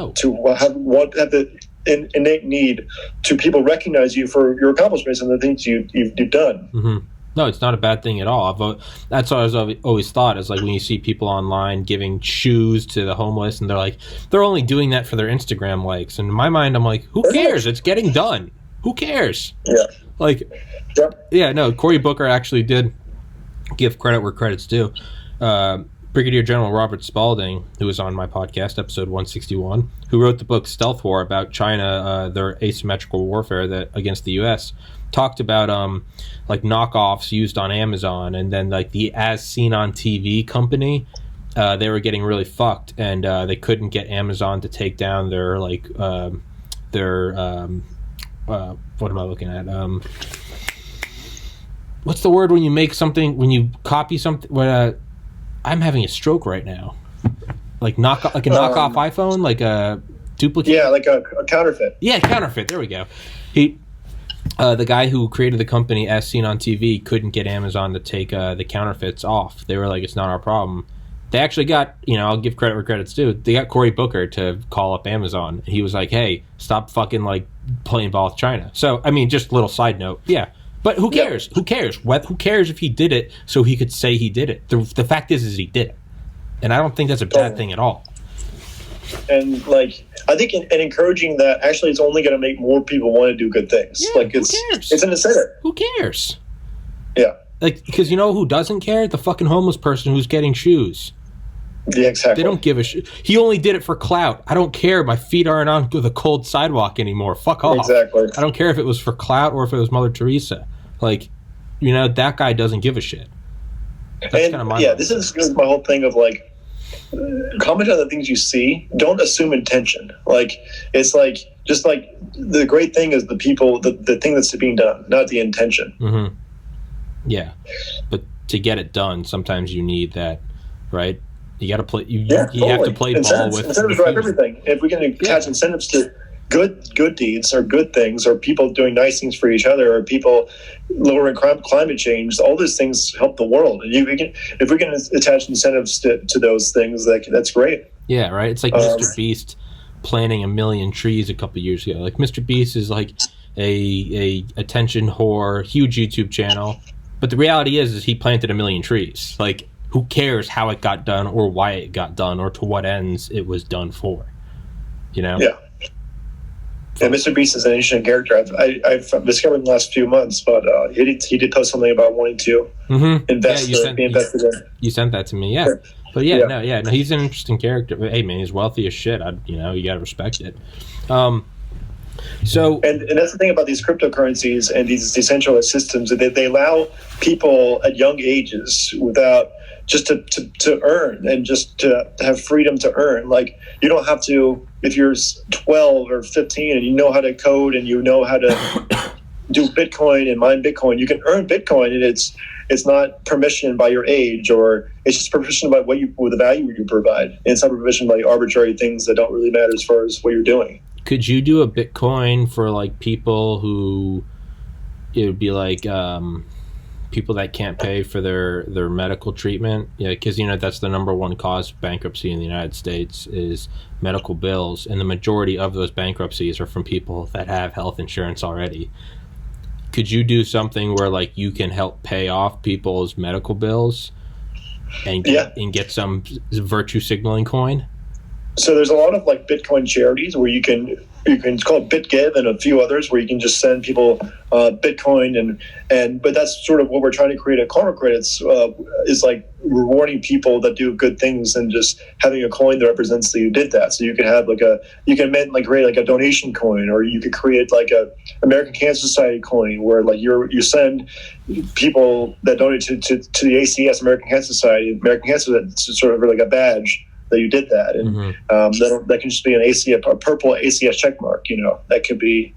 the innate need to people recognize you for your accomplishments and the things you've done. Mm-hmm. No, it's not a bad thing at all. That's what I've always thought, is like when you see people online giving shoes to the homeless, and they're only doing that for their Instagram likes. And in my mind, I'm like, who cares? It's getting done. Who cares? Yeah. Like, no, Cory Booker actually did give credit where credit's due. Brigadier General Robert Spalding, who was on my podcast, episode 161, who wrote the book Stealth War about China, their asymmetrical warfare against the U.S., talked about like knockoffs used on Amazon, and then like the As Seen on TV company, they were getting really fucked, and they couldn't get Amazon to take down their like what am I looking at? What's the word when you make something, when you copy something? I'm having a stroke right now. Like knockoff iPhone, like a duplicate. Yeah, like a counterfeit. Yeah, counterfeit. There we go. The guy who created the company As Seen on TV couldn't get Amazon to take the counterfeits off. They were like, it's not our problem. They actually got, I'll give credit where credit's due. They got Cory Booker to call up Amazon. He was like, hey, stop fucking like playing ball with China. So, I mean, just a little side note. Yeah. But who cares? Who cares? Who cares if he did it so he could say he did it? The fact is he did it. And I don't think that's a bad thing at all. And like, I think in encouraging that, actually, it's only going to make more people want to do good things. Yeah, like who cares? It's an incentive. Who cares? Yeah. Like, because you know who doesn't care? The fucking homeless person who's getting shoes. Yeah, exactly. They don't give a shit. He only did it for clout. I don't care. My feet aren't on the cold sidewalk anymore. Fuck off. Exactly. I don't care if it was for clout or if it was Mother Teresa. Like, you know, that guy doesn't give a shit. That's kind of my this is my whole thing of like, comment on the things you see. Don't assume intention. Like, it's like, just like the great thing is the people, the thing that's being done, not the intention. Mm-hmm. Yeah. But to get it done, sometimes you need that, right? You got to play. You have to play ball with incentives. Drive everything. If we can attach incentives to good deeds or good things, or people doing nice things for each other, or people lowering climate change, all those things help the world. And if we can attach incentives to those things, that's great. Yeah, right. It's like Mr. Beast planting 1 million trees a couple years ago. Like Mr. Beast is like a attention whore, huge YouTube channel, but the reality is he planted 1 million trees. Like, who cares how it got done or why it got done or to what ends it was done for? You know? Yeah. Yeah, Mr. Beast is an interesting character. I've discovered in the last few months, but he did post something about wanting to invest. Be invested in. You sent that to me, yeah. But no, he's an interesting character. But, hey, man, he's wealthy as shit. You got to respect it. So, and that's the thing about these cryptocurrencies and these decentralized systems, that they allow people at young ages without just to earn and just to have freedom to earn. Like, you don't have to, if you're 12 or 15 and you know how to code and you know how to do Bitcoin and mine Bitcoin, you can earn Bitcoin, and it's not permissioned by your age, or it's just permissioned by the value you provide. And it's not permissioned by arbitrary things that don't really matter as far as what you're doing. Could you do a Bitcoin for like people who, it would be like people that can't pay for their medical treatment? Yeah, because that's the number one cause of bankruptcy in the United States is medical bills, and the majority of those bankruptcies are from people that have health insurance already. Could you do something where like you can help pay off people's medical bills and get some virtue signaling coin? So there's a lot of like Bitcoin charities where you can it's called BitGive and a few others where you can just send people Bitcoin but that's sort of what we're trying to create at Karma Credits is like rewarding people that do good things and just having a coin that represents that you did that. So you could have create like a donation coin, or you could create like a American Cancer Society coin where like you send people that donate to the ACS, American Cancer Society, American Cancer, that's sort of like a badge that you did that, and that can just be a purple ACS check mark. That could be,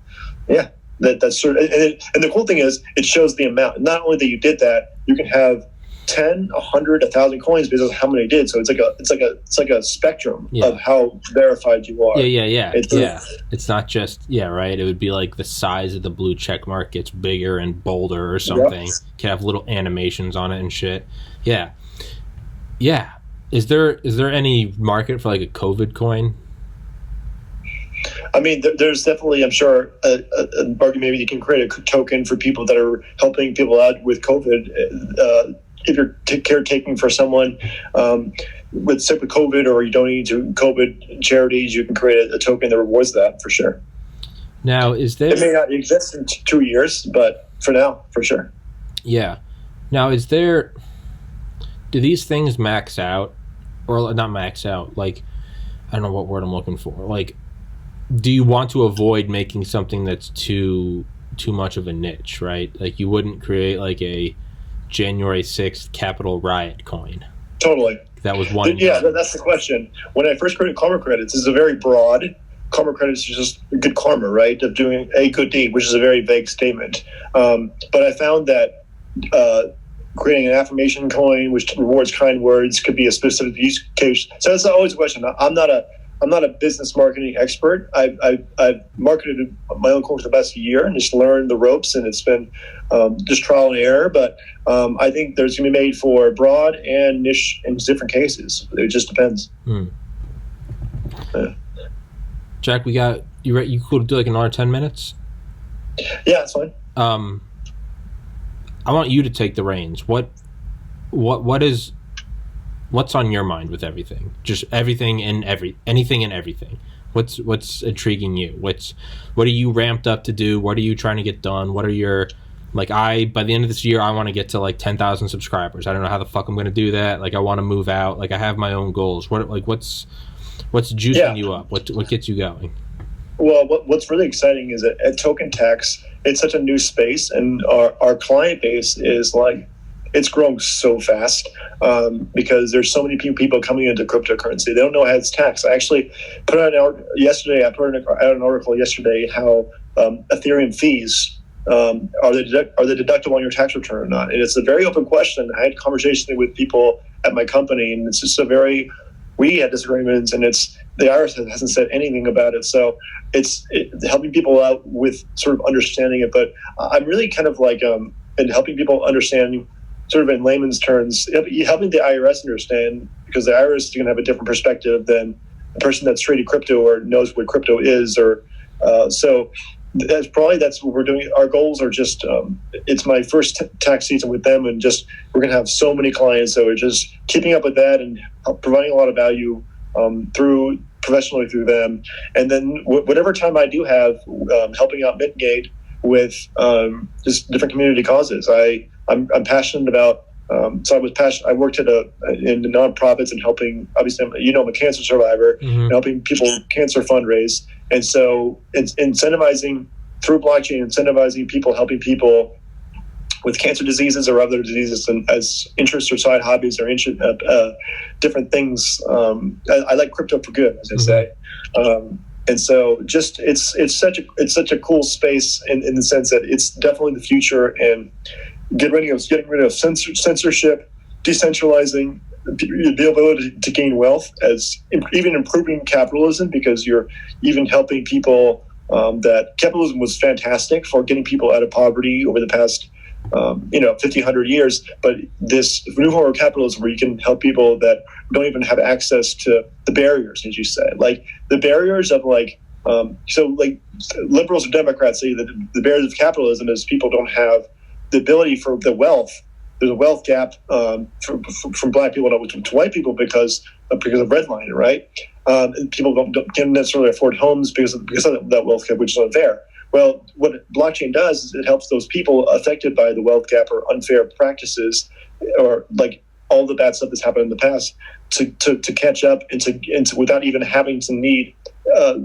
that's sort of, and the cool thing is it shows the amount. Not only that you did that, you can have 10, 100, 1,000 coins based on how many you did. So it's like a spectrum of how verified you are. It's not just right. It would be like the size of the blue check mark gets bigger and bolder or something. Yep. Can have little animations on it and shit. Yeah. Is there any market for like a COVID coin? I mean, there's definitely, I'm sure, a market. Maybe you can create a token for people that are helping people out with COVID. If you're caretaking for someone sick with COVID, or you donate to COVID charities, you can create a token that rewards that for sure. Now, is there? It may not exist in 2 years, but for now, for sure. Yeah. Now, is there? Do these things max out? Or not max out, like, I don't know what word I'm looking for. Like, do you want to avoid making something that's too much of a niche, right? Like, you wouldn't create like a January 6th Capitol riot coin. Totally. That was one. Yeah, that's the question. When I first created Karma Credits, this is a very broad. Karma Credits is just good karma, right? Of doing a good deed, which is a very vague statement. But I found that creating an affirmation coin which rewards kind words could be a specific use case. So that's always a question. I'm not a business marketing expert. I've marketed my own coin for the past year and just learned the ropes, and it's been just trial and error. But I think there's going to be made for broad and niche in different cases. It just depends. Jack, we got you. You could do like another 10 minutes. Yeah, that's fine. I want you to take the reins. What's on your mind with everything? Just everything and anything and everything. What's intriguing you? What are you ramped up to do? What are you trying to get done? What are your Like by the end of this year, I want to get to like 10,000 subscribers. I don't know how the fuck I'm going to do that. Like I want to move out. Like I have my own goals. What's juicing you up? What gets you going? Well, what's really exciting is that at Token Tax, it's such a new space, and our client base is like, it's growing so fast because there's so many people coming into cryptocurrency. They don't know how it's taxed. I actually put out out an article yesterday how Ethereum fees are they deductible on your tax return or not? And it's a very open question. I had a conversation with people at my company, and it's just we had disagreements, and the IRS hasn't said anything about it. So it's helping people out with sort of understanding it. But I'm really kind of like in helping people understand, sort of in layman's terms, helping the IRS understand, because the IRS is going to have a different perspective than a person that's traded crypto or knows what crypto is. Or so that's what we're doing. Our goals are just it's my first tax season with them, and just we're going to have so many clients. So we're just keeping up with that and providing a lot of value professionally through them. And then whatever time I do have, helping out Mitigate with just different community causes. I'm passionate about. So I worked in the nonprofits and helping. Obviously, I'm a cancer survivor, and helping people cancer fundraise. And so it's incentivizing through blockchain, incentivizing people, helping people with cancer diseases or other diseases, and as interests or side hobbies or different things. I like crypto for good, as I say. And so just it's such a cool space in the sense that it's definitely the future, and getting rid of censorship, decentralizing, the ability to gain wealth, as even improving capitalism, because you're even helping people. That capitalism was fantastic for getting people out of poverty over the past 50, 100 years, but this new form of capitalism where you can help people that don't even have access to the barriers, as you said, like the barriers of liberals or Democrats say that the barriers of capitalism is people don't have the ability for the wealth. There's a wealth gap from black people to white people because of redlining, right? And people can't necessarily afford homes because of that wealth gap, which is unfair. Well, what blockchain does is it helps those people affected by the wealth gap or unfair practices, or like all the bad stuff that's happened in the past, to catch up and to without even having to need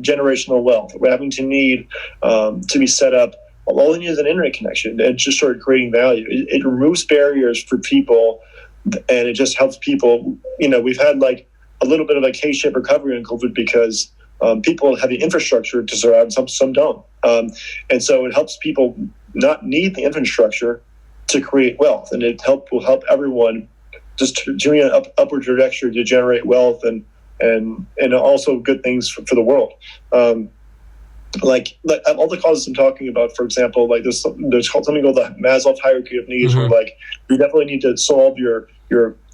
generational wealth, or having to need to be set up. All they need is an internet connection, and just start creating value. It removes barriers for people, and it just helps people. We've had like a little bit of a K-shaped recovery in COVID because people have the infrastructure to survive, and some don't. And so it helps people not need the infrastructure to create wealth, and will help everyone just doing an upward trajectory to generate wealth and also good things for the world. Like all the causes I'm talking about, for example, like there's something called the Maslow hierarchy of needs, where like you definitely need to solve your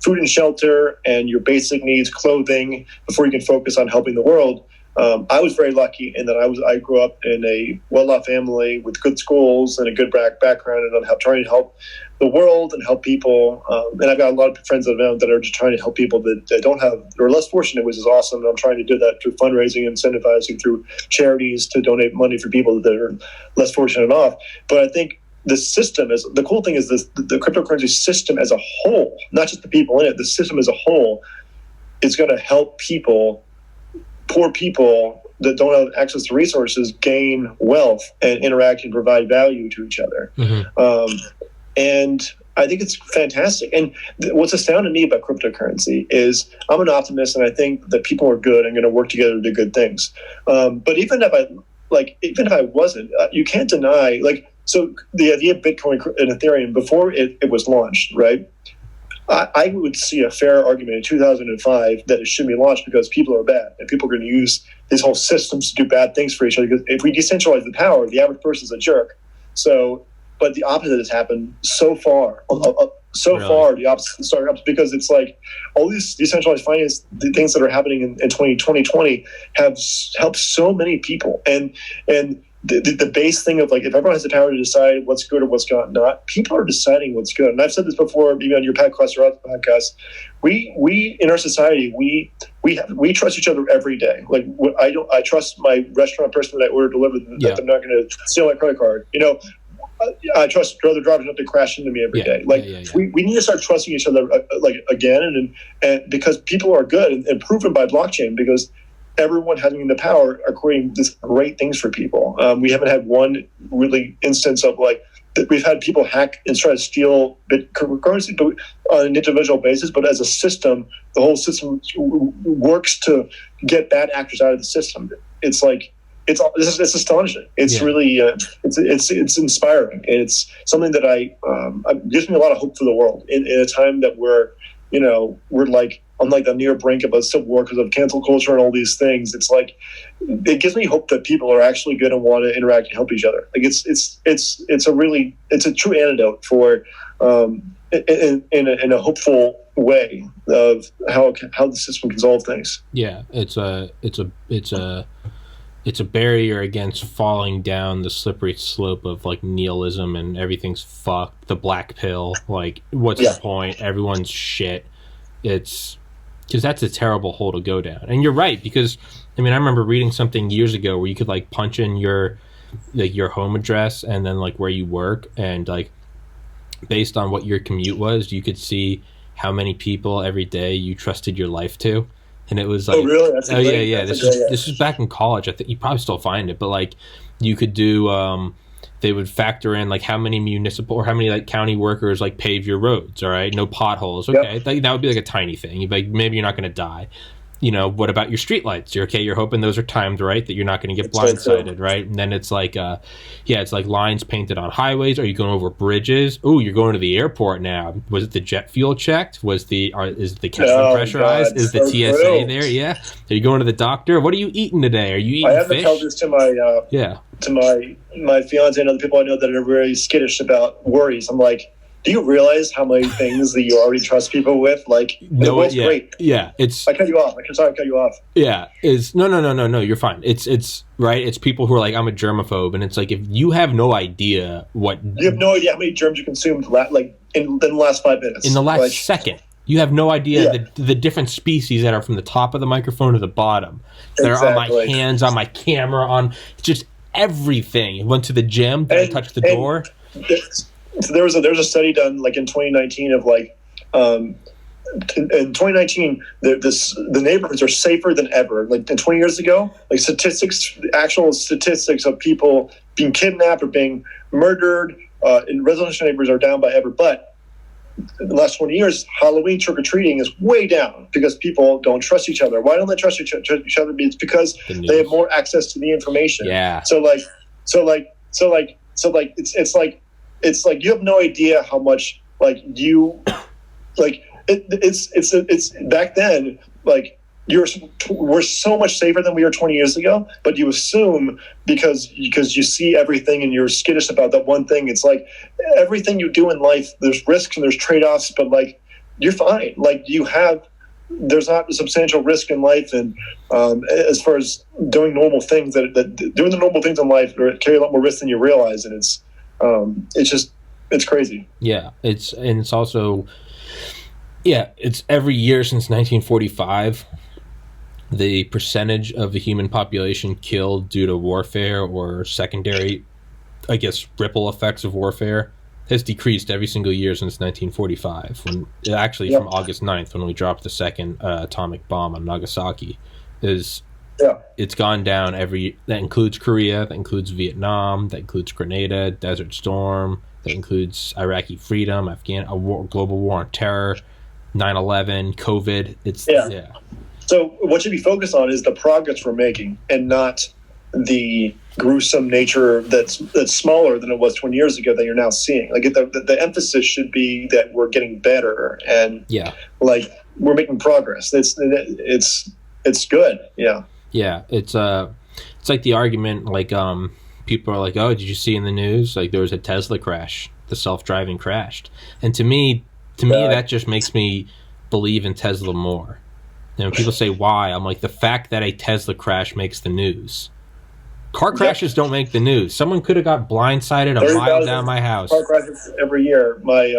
food and shelter and your basic needs, clothing, before you can focus on helping the world. I was very lucky in that I grew up in a well-off family with good schools and a good background, and I'm trying to help the world and help people. And I've got a lot of friends that are just trying to help people that don't have, or less fortunate, which is awesome. And I'm trying to do that through fundraising and incentivizing through charities to donate money for people that are less fortunate off. But I think the system is, the cool thing is the cryptocurrency system as a whole, not just the people in it, the system as a whole is going to help poor people that don't have access to resources gain wealth and interact and provide value to each other. And I think it's fantastic. And what's astounding me about cryptocurrency is I'm an optimist, and I think that people are good and going to work together to do good things. But even if I wasn't, you can't deny, so the idea of Bitcoin and Ethereum before it was launched, right? I would see a fair argument in 2005 that it shouldn't be launched because people are bad and people are going to use these whole systems to do bad things for each other. Because if we decentralize the power, the average person's a jerk. So, but the opposite has happened so far. Far, the opposite has started up, because it's like all these decentralized finance, the things that are happening in 2020 have helped so many people. And the base thing of if everyone has the power to decide what's good or what's not, people are deciding what's good. And I've said this before, even on your podcast or other podcasts. We in our society, we trust each other every day. I trust my restaurant person that I order delivered that they're not going to steal my credit card. I trust other drivers not to crash into me every day. Like we need to start trusting each other again, and because people are good and proven by blockchain, because everyone having the power are creating this great things for people. We haven't had one really instance of we've had people hack and try to steal currency on an individual basis, but as a system, the whole system works to get bad actors out of the system. It's it's astonishing. It's really it's inspiring. It's something that gives me a lot of hope for the world in a time that we're on the near brink of a civil war because of cancel culture and all these things. It gives me hope that people are actually good and want to interact and help each other. It's a true antidote for in a hopeful way of how the system can solve things. Yeah, it's a barrier against falling down the slippery slope of nihilism and everything's fucked. The black pill, what's the point? Everyone's shit. It's because that's a terrible hole to go down. And you're right, because I remember reading something years ago where you could punch in your home address and then where you work, and based on what your commute was, you could see how many people every day you trusted your life to. And it was oh really? This is back in college. I think you probably still find it, but you could do. They would factor in how many municipal or how many county workers pave your roads. All right, no potholes. Okay, that would be a tiny thing. You'd be maybe you're not going to die. What about your streetlights? You're hoping those are timed right, that you're not going to get blindsided, right? And then it's it's lines painted on highways. Are you going over bridges? Oh, you're going to the airport now. Was it the jet fuel checked? Is the cabin pressurized? Is the TSA there? Yeah. Are you going to the doctor? What are you eating today? Are you eating fish? I have to tell this to my fiance and other people I know that are very skittish about worries. I'm like, do you realize how many things that you already trust people with? No, it's great. Yeah, I cut you off. Sorry, I cut you off. Yeah, no. You're fine. It's right. It's people who are I'm a germaphobe, and it's if you have no idea how many germs you consumed in the last 5 minutes. In the last second, you have no idea the different species that are from the top of the microphone to the bottom. That are on my hands, on my camera, on just everything. Went to the gym. Did I touch the door? So there was a study done in 2019 of in 2019 the neighborhoods are safer than ever. In 20 years ago, actual statistics of people being kidnapped or being murdered in residential neighborhoods are down by ever. But in the last 20 years, Halloween trick-or-treating is way down because people don't trust each other. Why don't they trust each other? It's because they have more access to the information. Yeah. It's you have no idea how much it's back then we're so much safer than we were 20 years ago, but you assume because you see everything and you're skittish about that one thing. It's everything you do in life, there's risks and there's trade-offs, but you're fine. There's not a substantial risk in life, and as far as doing normal things, that doing the normal things in life carry a lot more risk than you realize, and it's crazy. Yeah, it's also it's every year since 1945 the percentage of the human population killed due to warfare or secondary, ripple effects of warfare has decreased every single year since 1945, from August 9th when we dropped the second atomic bomb on Nagasaki. It's gone down that includes Korea, that includes Vietnam, that includes Grenada, Desert Storm, that includes Iraqi freedom, global war on terror, 9/11, COVID. So what should be focused on is the progress we're making, and not the gruesome nature that's smaller than it was 20 years ago that you're now seeing. The emphasis should be that we're getting better and we're making progress. It's good. Yeah, it's the argument people are oh, did you see in the news there was a Tesla crash, the self-driving crashed, and to me that just makes me believe in Tesla more. And when people say why, I'm the fact that a Tesla crash makes the news. Car crashes don't make the news. Someone could have got blindsided a mile down my house. Car crashes every year. My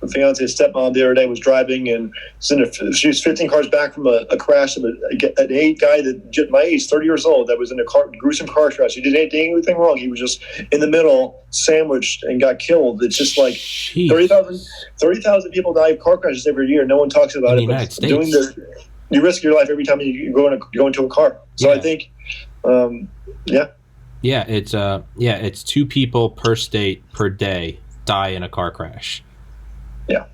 fiance's stepmom the other day was driving, and she was 15 cars back from a crash of an guy that my age, 30 years old, that was in a gruesome car crash. He didn't do anything wrong. He was just in the middle, sandwiched, and got killed. It's just like 30,000 people die of car crashes every year. No one talks about it. United States. You risk your life every time you go into a car. So I think, it's 2 people per state per day die in a car crash. Yeah,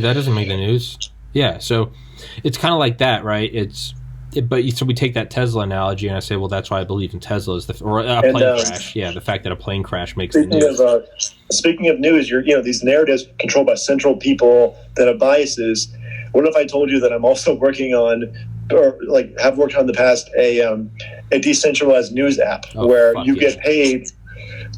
that doesn't make the news. Yeah, so it's kind of like that, right? So we take that Tesla analogy, and I say, well, that's why I believe in Teslas, or a plane crash. Yeah, the fact that a plane crash makes the news. Speaking of news, these narratives controlled by central people that have biases. What if I told you that I'm also working on, or have worked on in the past, a decentralized news app where you get paid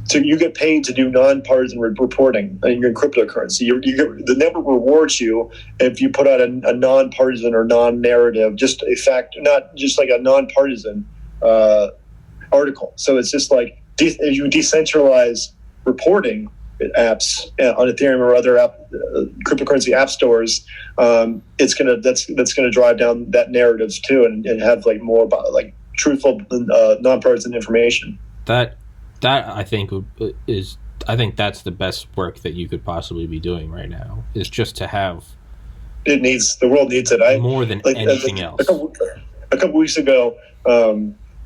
to do nonpartisan reporting in your cryptocurrency. The network rewards you if you put out a nonpartisan or non-narrative, just a fact, not just like a nonpartisan article. So it's just like if you decentralize reporting apps on Ethereum or other cryptocurrency app stores, that's gonna drive down that narratives too, and have more about truthful, nonpartisan information. That I think that's the best work that you could possibly be doing right now, is just to have. The world needs it. More than anything else. A couple weeks ago,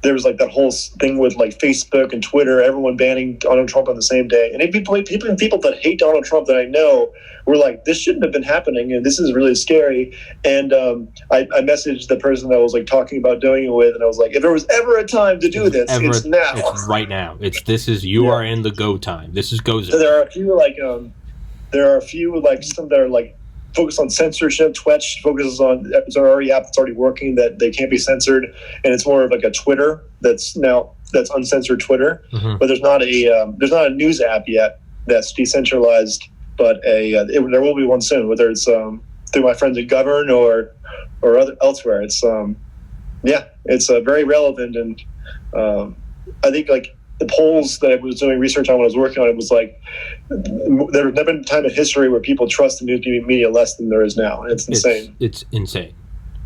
there was that whole thing with Facebook and Twitter, everyone banning Donald Trump on the same day. And people that hate Donald Trump that I know were like, this shouldn't have been happening, and this is really scary. And I messaged the person that I was talking about doing it with, and I was like, if there was ever a time to do this, it's now. It's right now. You are in the go time. This is go zone. So there are a few some that are focus on censorship. Twitch focuses on it's already app that's already working that they can't be censored, and it's more of a Twitter that's uncensored Twitter. Mm-hmm. But there's not a news app yet that's decentralized, but there will be one soon. Whether it's through my friends at Govern or elsewhere, it's very relevant, and I think the polls that I was doing research on when I was working on it was there has never been a time in history where people trust the news media less than there is now. And it's insane. It's insane.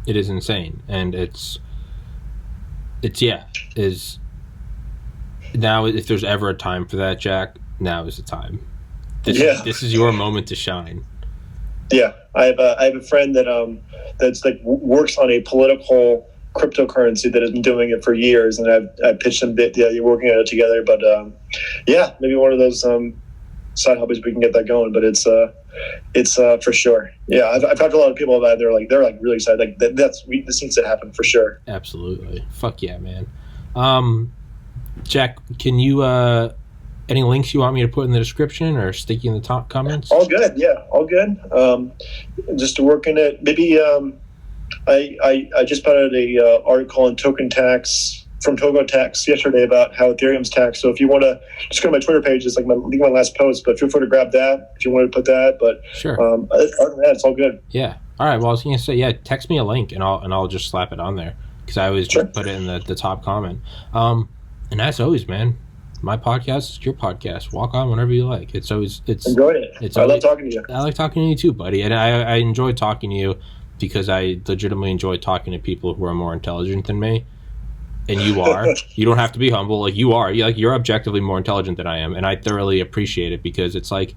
It is insane. And is now, if there's ever a time for that, Jack, now is the time. This is your moment to shine. Yeah. I have a friend that's works on a political cryptocurrency that has been doing it for years, and I've pitched them the idea working on it together. But maybe one of those side hobbies we can get that going. But it's for sure. Yeah, I've talked to a lot of people about it. They're really excited. This needs to happen for sure. Absolutely. Fuck yeah, man. Jack, can you any links you want me to put in the description or stick you in the top comments? All good. Yeah, all good. Just working it. Maybe. I just put out a article on token tax from Togo Tax yesterday about how Ethereum's taxed. So if you want to just go to my Twitter page, it's my last post. But feel free to grab that if you want to put that. But sure. Other than that, it's all good. Yeah. All right. Well, I was going to say, text me a link and I'll just slap it on there, because I always just put it in the top comment. And as always, man, my podcast is your podcast. Walk on whenever you like. Enjoy it. I love talking to you. I like talking to you too, buddy. And I enjoy talking to you, because I legitimately enjoy talking to people who are more intelligent than me. And you are. You don't have to be humble. You are. You're objectively more intelligent than I am, and I thoroughly appreciate it, because it's like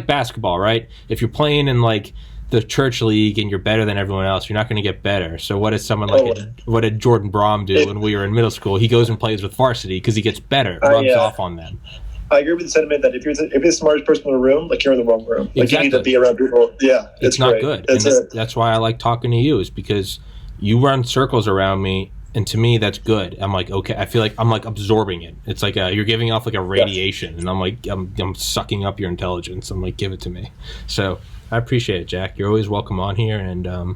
basketball, right? If you're playing in the church league and you're better than everyone else, you're not going to get better. So what does someone what did Jordan Brom do when we were in middle school? He goes and plays with varsity because he gets better, rubs off on them. I agree with the sentiment that if you're the smartest person in the room, you're in the wrong room. Exactly. You need to be around people. Yeah, it's not great. Good. That's why I like talking to you, is because you run circles around me, and to me that's good. I'm okay. I feel like I'm absorbing it. It's you're giving off a radiation, and I'm sucking up your intelligence. I'm give it to me. So I appreciate it, Jack. You're always welcome on here, and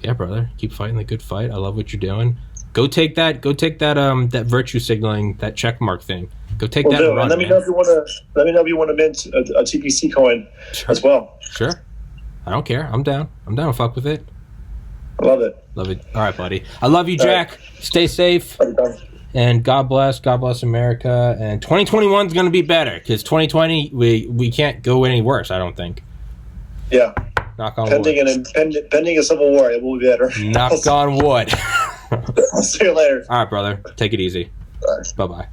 yeah, brother, keep fighting the good fight. I love what you're doing. Go take that that virtue signaling, that check mark thing. Go take that and run. And let me know if you want to mint a TPC coin as well. Sure. I don't care. I'm down. To fuck with it. I love it. All right, buddy. I love you, Jack. Right. Stay safe. And God bless America. And 2021 is going to be better, because 2020 we can't go any worse, I don't think. Yeah. Knock on pending wood. Pending a civil war, it will be better. Knock on wood. I'll see you later. All right, brother. Take it easy. Bye. Bye-bye.